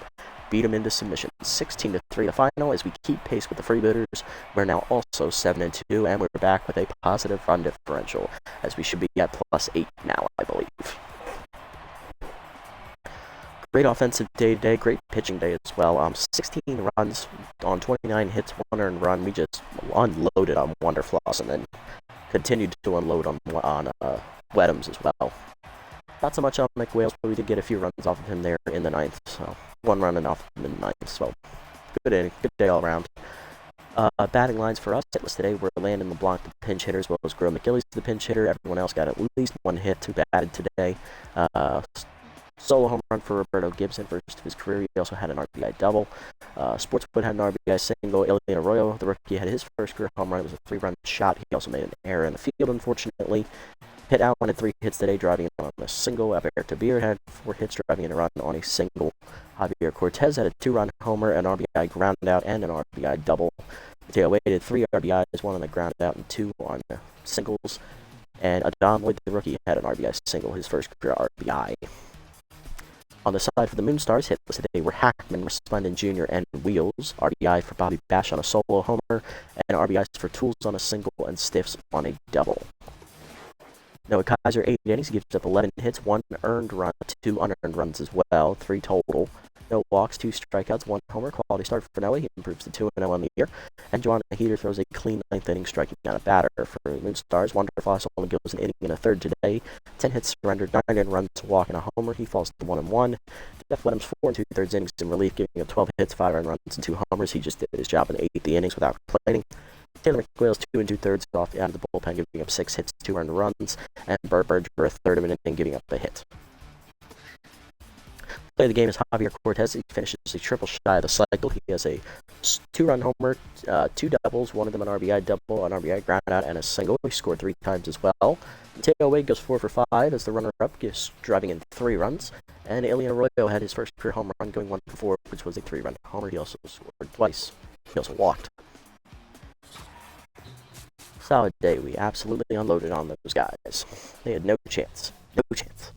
S1: beat them into submission. 16-3 the final as we keep pace with the Freebooters. We're now also 7-2, and we're back with a positive run differential, as we should be at +8 now, I believe. Great offensive day today, great pitching day as well. 16 runs on 29 hits, 1 earned run. We just unloaded on Wonderfloss and then continued to unload on Wedhams as well. Not so much on McWales, but we did get a few runs off of him there in the 9th. So 1 run off of him in the 9th. So good day all around. Batting lines for us hitless today were Landon LeBlanc, the pinch hitter, as well as Grill McGillies, the pinch hitter. Everyone else got at least 1 hit to batted today. Solo home run for Roberto Gibson, first of his career. He also had an RBI double. Sportswood had an RBI single. Elian Arroyo, the rookie, had his first career home run. It was a 3-run shot. He also made an error in the field, unfortunately. Hit out, had 3 hits today, driving in on a single. Alberto Beer had 4 hits, driving in a run on a single. Javier Cortez had a 2-run homer, an RBI ground out, and an RBI double. Mateo Wade had 3 RBIs, 1 on the ground out and 2 on the singles. And Adam Lloyd, the rookie, had an RBI single, his first career RBI. On the side for the Moonstars, hitless today were Hackman, Resplendent Jr., and Wheels. RBI for Bobby Bash on a solo homer, and RBIs for Tools on a single and Stiffs on a double. Noah Kaiser, 8 innings. He gives up 11 hits, 1 earned run, 2 unearned runs as well, 3 total. No walks, 2 strikeouts, 1 homer. Quality start for Noah. He improves to 2-0 on the year. And Juan Heater throws a clean 9th inning, striking out a batter for Moonstars. Wander Foss only goes an inning and a third today. 10 hits surrendered, 9 in runs, a walk, and a homer. He falls to 1-1. Jeff Lem's 4 2/3 innings in relief, giving up 12 hits, 5 earned runs, and 2 homers. He just did his job in 8 innings without complaining. Taylor McGuire's 2 2/3 off the out of the bullpen, giving up 6 hits, 2 earned runs, and Burt Berger a third of an inning, giving up a hit. Play of the game is Javier Cortez. He finishes a triple shy of the cycle. He has a 2-run homer, 2 doubles, one of them an RBI double, an RBI ground out, and a single. He scored 3 times as well. Mateo Wade goes 4 for 5 as the runner-up, driving in 3 runs. And Elian Arroyo had his first career home run, going 1 for 4, which was a 3-run homer. He also scored twice. He also walked. Solid day. We absolutely unloaded on those guys. They had no chance. No chance.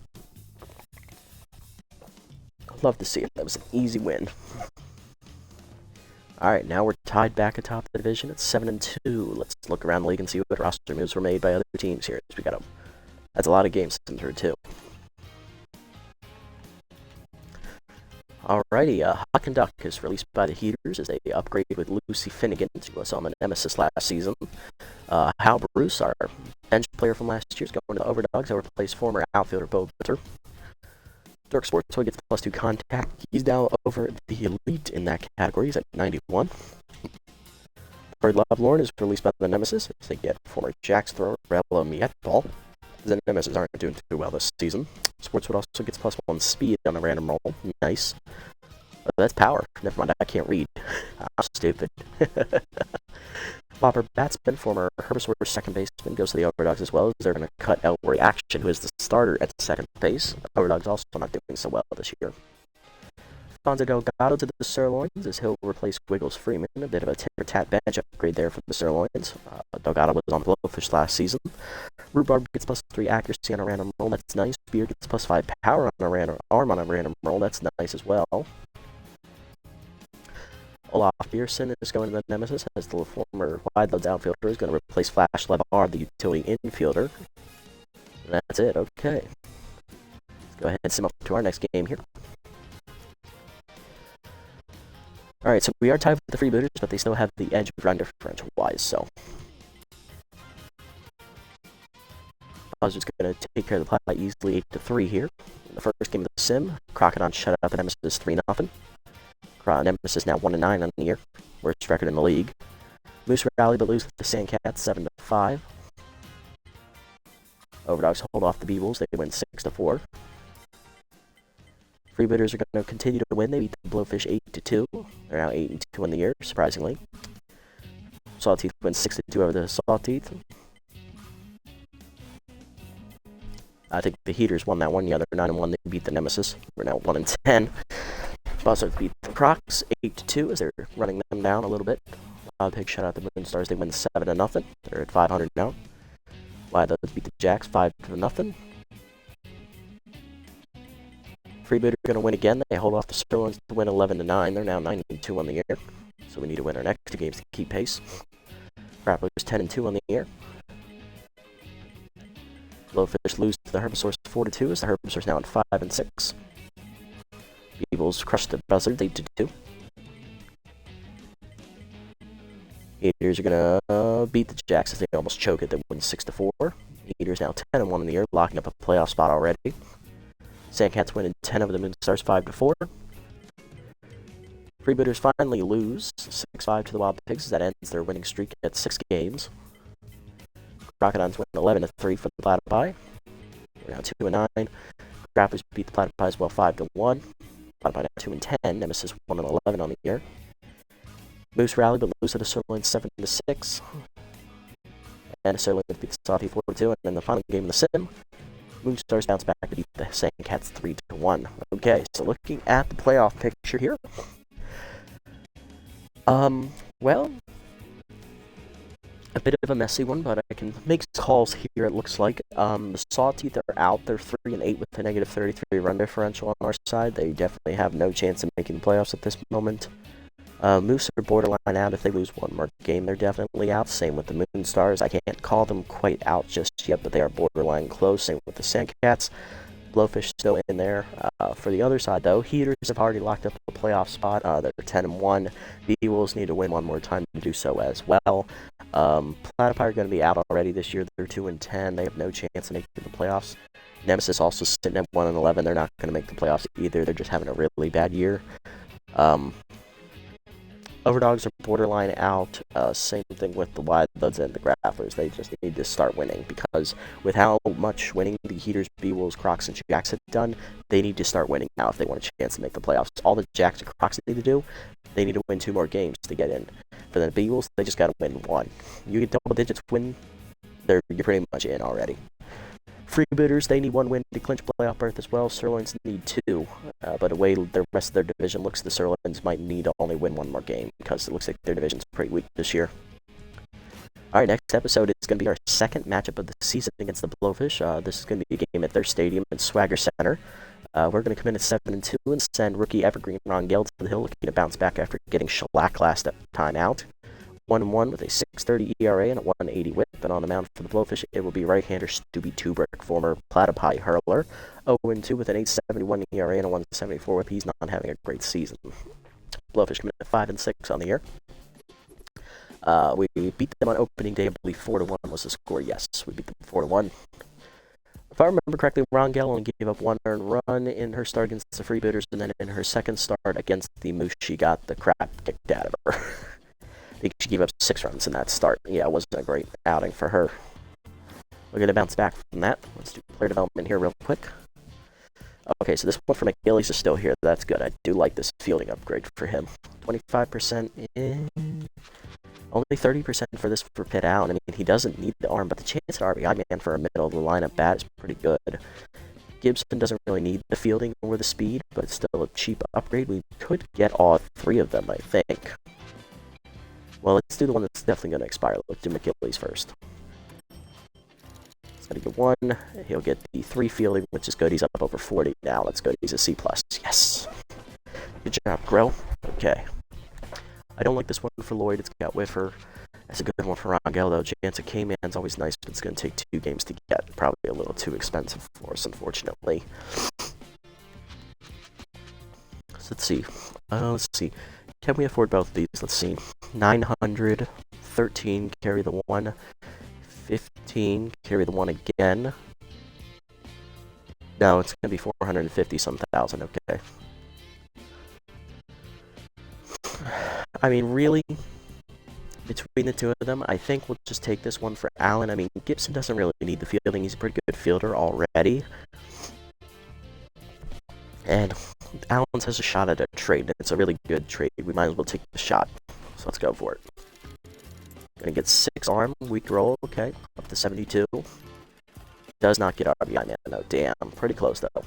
S1: Love to see it. That was an easy win. Alright, now we're tied back atop the division at 7-2. Let's look around the league and see what roster moves were made by other teams here. That's a lot of games to through too. Alrighty, Hawk and Duck is released by the Heaters as they upgrade with Lucy Finnegan, who was on the Nemesis last season. Hal Bruce, our bench player from last year, is going to the Overdogs. He'll replace former outfielder Bo Bitter. Dirk Sportsway gets +2 contact. He's now over the elite in that category. He's at 91. Bird Love Lauren is released by the Nemesis as they get former Jacks thrower Rella Mietball. The Nemesis aren't doing too well this season. Sportswood also gets +1 speed on a random roll. Nice. Oh, that's power. Never mind, I can't read. I'm stupid. Bobber Batsman, former Herbivore second baseman, goes to the Overdogs as well, as they're going to cut Elroy Action, who is the starter at second base. Overdogs also not doing so well this year. Fonzo Delgado to the Sirloins, as he'll replace Wiggles Freeman. A bit of a tit-for-tat bench upgrade there for the Sirloins. Delgado was on Blowfish last season. Rhubarb gets +3 accuracy on a random roll. That's nice. Beard gets +5 power on a random arm on a random roll. That's nice as well. Olaf Pearson is going to the Nemesis as the former wide loads outfielder is going to replace Flash Levar, the utility infielder. And that's it. Okay. Let's go ahead and sim up to our next game here. Alright, so we are tied with the Freebooters, but they still have the edge of run differential-wise, so I was just going to take care of the play easily 8-3 here. In the first game of the sim, Crocodile shut out the Nemesis 3-0. Nemesis now 1-9 on the year, worst record in the league. Moose rally but lose to the Sandcats 7-5. Overdogs hold off the Beebles, they win 6-4. Freebooters are going to continue to win. They beat the Blowfish 8-2. They're now 8-2 on the year, surprisingly. Sawteeth wins 6-2 over the Sawteeth. I think the Heaters won that one. Yeah, they're 9-1. They beat the Nemesis. We're now 1-10. Buzzards beat the Crocs 8-2 as they're running them down a little bit. Wild Pig shut out the Moonstars. They win 7-0. They're at 500 now. Wild Dogs beat the Jacks 5-0. Freebooter are going to win again. They hold off the Sirloins to win 11-9. They're now 9-2 on the year. So we need to win our next 2 games to keep pace. Grapplers 10-2 on the year. Blowfish lose to the Herbisaurs 4-2 as the Herbisaurs now at 5-6. Beebles crushed the Buzzards 8-2. Eaters are gonna beat the Jacks as they almost choke it. They win 6-4. Eaters now 10-1 in the year, locking up a playoff spot already. Sandcats win 10 over the Moonstars 5-4. Freebooters finally lose 6-5 to the Wild Pigs as that ends their winning streak at 6 games. Crocodiles win 11-3 for the Platypi. We're now 2-9. Grapplers beat the Platypi as well 5-1. Platypi now 2-10. Nemesis 1-11 on the year. Moose rally but lose to the Sirloins 7-6. And the Sirloins beat the Sawteeth 4-2. And then the final game of the sim, Moonstars bounce back to beat the Sandcats 3-1. Okay, so looking at the playoff picture here. Well, a bit of a messy one, but I can make calls here, it looks like. The Sawteeth are out. They're 3-8 with a -33 run differential on our side. They definitely have no chance of making the playoffs at this moment. Moose are borderline out. If they lose one more game, they're definitely out. Same with the Moonstars. I can't call them quite out just yet, but they are borderline close. Same with the Sandcats. Blowfish still in there. For the other side, though, Heaters have already locked up a playoff spot. They're 10-1. B-Wolves need to win one more time to do so as well. Platypi are going to be out already this year. They're 2-10. They have no chance of making the playoffs. Nemesis also sitting at 1-11. They're not going to make the playoffs either. They're just having a really bad year. Overdogs are borderline out. Same thing with the Wildbloods and the Grapplers. They just need to start winning, because with how much winning the Heaters, B-Wolves, Crocs, and Jacks have done, they need to start winning now if they want a chance to make the playoffs. All the Jacks and Crocs need to do, they need to win 2 more games to get in. For the B-Wolves, they just got to win 1. You get double digits win, you're pretty much in already. Freebooters, they need 1 win to clinch playoff berth as well. Sirloins need 2. But the way the rest of their division looks, the Sirloins might need to only win 1 more game, because it looks like their division's pretty weak this year. Alright, next episode is going to be our second matchup of the season against the Blowfish. This is going to be a game at their stadium in Swagger Center. We're going to come in at 7-2 and send rookie Evergreen Rongel to the hill, looking to bounce back after getting shellacked last time out. 1-1 with a 6.30 ERA and a 1.80 whip, and on the mound for the Blowfish, it will be right-hander Stubby Tubrick, former Platypi hurler. 0-2 with an 8.71 ERA and a 1.74 whip. He's not having a great season. Blowfish coming in at 5-6 on the year. We beat them on opening day. I believe 4-1 was the score. Yes, we beat them 4-1. If I remember correctly, Rongel only gave up 1 earned run in her start against the Freebooters, and then in her second start against the Moose, she got the crap kicked out of her. I think she gave up 6 runs in that start. Yeah, it wasn't a great outing for her. We're going to bounce back from that. Let's do player development here real quick. Okay, so this one for McGillies is still here. That's good. I do like this fielding upgrade for him. 25% in. Only 30% for this for Pitt Allen. I mean, he doesn't need the arm, but the chance at RBI man for a middle of the lineup bat is pretty good. Gibson doesn't really need the fielding or the speed, but it's still a cheap upgrade. We could get all 3 of them, I think. Well, let's do the one that's definitely going to expire. Let's do McGillies first. He's going to get 1. He'll get the 3 fielding, which is good. He's up over 40 now. Let's go. He's a C+. Yes. Good job, Grill. Okay. I don't like this one for Lloyd. It's got Whiffer. That's a good one for Rongel, though. Chance of K-Man's always nice, but it's going to take 2 games to get. Probably a little too expensive for us, unfortunately. So let's see. Can we afford both of these? Let's see. 900, 13, carry the 1. 15, carry the 1 again. No, it's going to be 450-some thousand. Okay. I mean, really, between the 2 of them, I think we'll just take this one for Allen. I mean, Gibson doesn't really need the fielding. He's a pretty good fielder already. And Allen's has a shot at a trade, and it's a really good trade. We might as well take the shot. So let's go for it. Gonna get 6 arm, weak roll, okay, up to 72. Does not get RBI man, no, damn, pretty close though.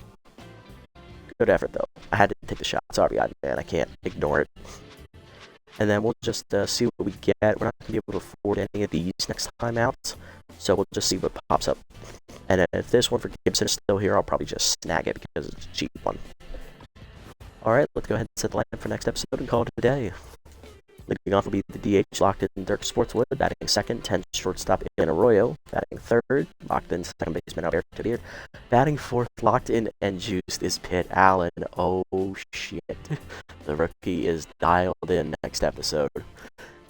S1: Good effort though. I had to take the shot. It's RBI man, I can't ignore it. And then we'll just see what we get. We're not gonna be able to afford any of these next time out, so we'll just see what pops up. And if this one for Gibson is still here, I'll probably just snag it because it's a cheap one. Alright, let's go ahead and set the lineup for next episode and call it a day. Leading off will be the DH, locked in Dirk Sportswood, batting second, 10 shortstop in Arroyo, batting third, locked in second baseman out Eric Tavir, batting fourth, locked in and juiced is Pitt Allen. Oh shit, the rookie is dialed in next episode.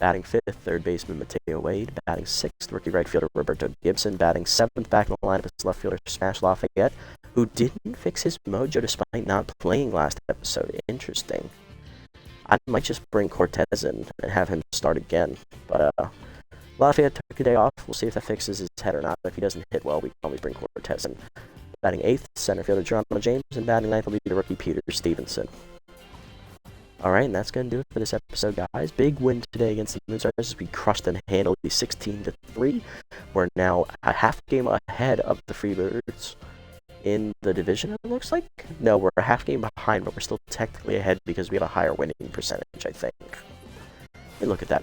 S1: Batting fifth, third baseman Mateo Wade, batting sixth, rookie right fielder Roberto Gibson, batting seventh, back in the lineup is left fielder Smash Lafayette, who didn't fix his mojo despite not playing last episode. Interesting. I might just bring Cortez in and have him start again. But Lafayette took a day off. We'll see if that fixes his head or not. If he doesn't hit well, we can always bring Cortez in. Batting 8th, center fielder Geronimo James. And batting 9th will be the rookie Peter Stevenson. Alright, and that's going to do it for this episode, guys. Big win today against the Moonstars as we crushed them handily 16-3. We're now a half game ahead of the Freebirds in the division, it looks like. No, we're a half game behind, but we're still technically ahead because we have a higher winning percentage, I think. Let me look at that.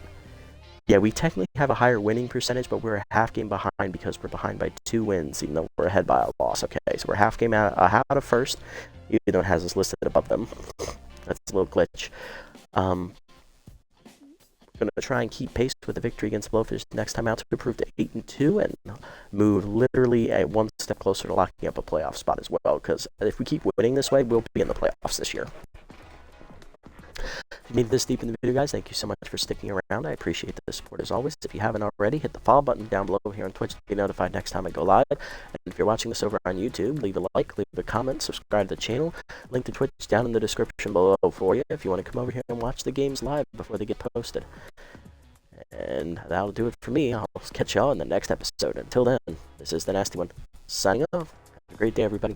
S1: Yeah, we technically have a higher winning percentage, but we're a half game behind because we're behind by 2 wins, even though we're ahead by a loss. Okay, so we're half game out of first, even though it has us listed above them. That's a little glitch. Going to try and keep pace with the victory against Blowfish next time out to improve to 8-2 and move literally one step closer to locking up a playoff spot as well. Because if we keep winning this way, we'll be in the playoffs this year. If you made this deep in the video, guys, thank you so much for sticking around. I appreciate the support as always. If you haven't already, hit the follow button down below here on Twitch to be notified next time I go live. And if you're watching this over on YouTube, leave a like, leave a comment, subscribe to the channel. Link to Twitch down in the description below for you if you want to come over here and watch the games live before they get posted. And that'll do it for me. I'll catch y'all in the next episode. Until then, this is the Nasty One, signing off. Have a great day, everybody.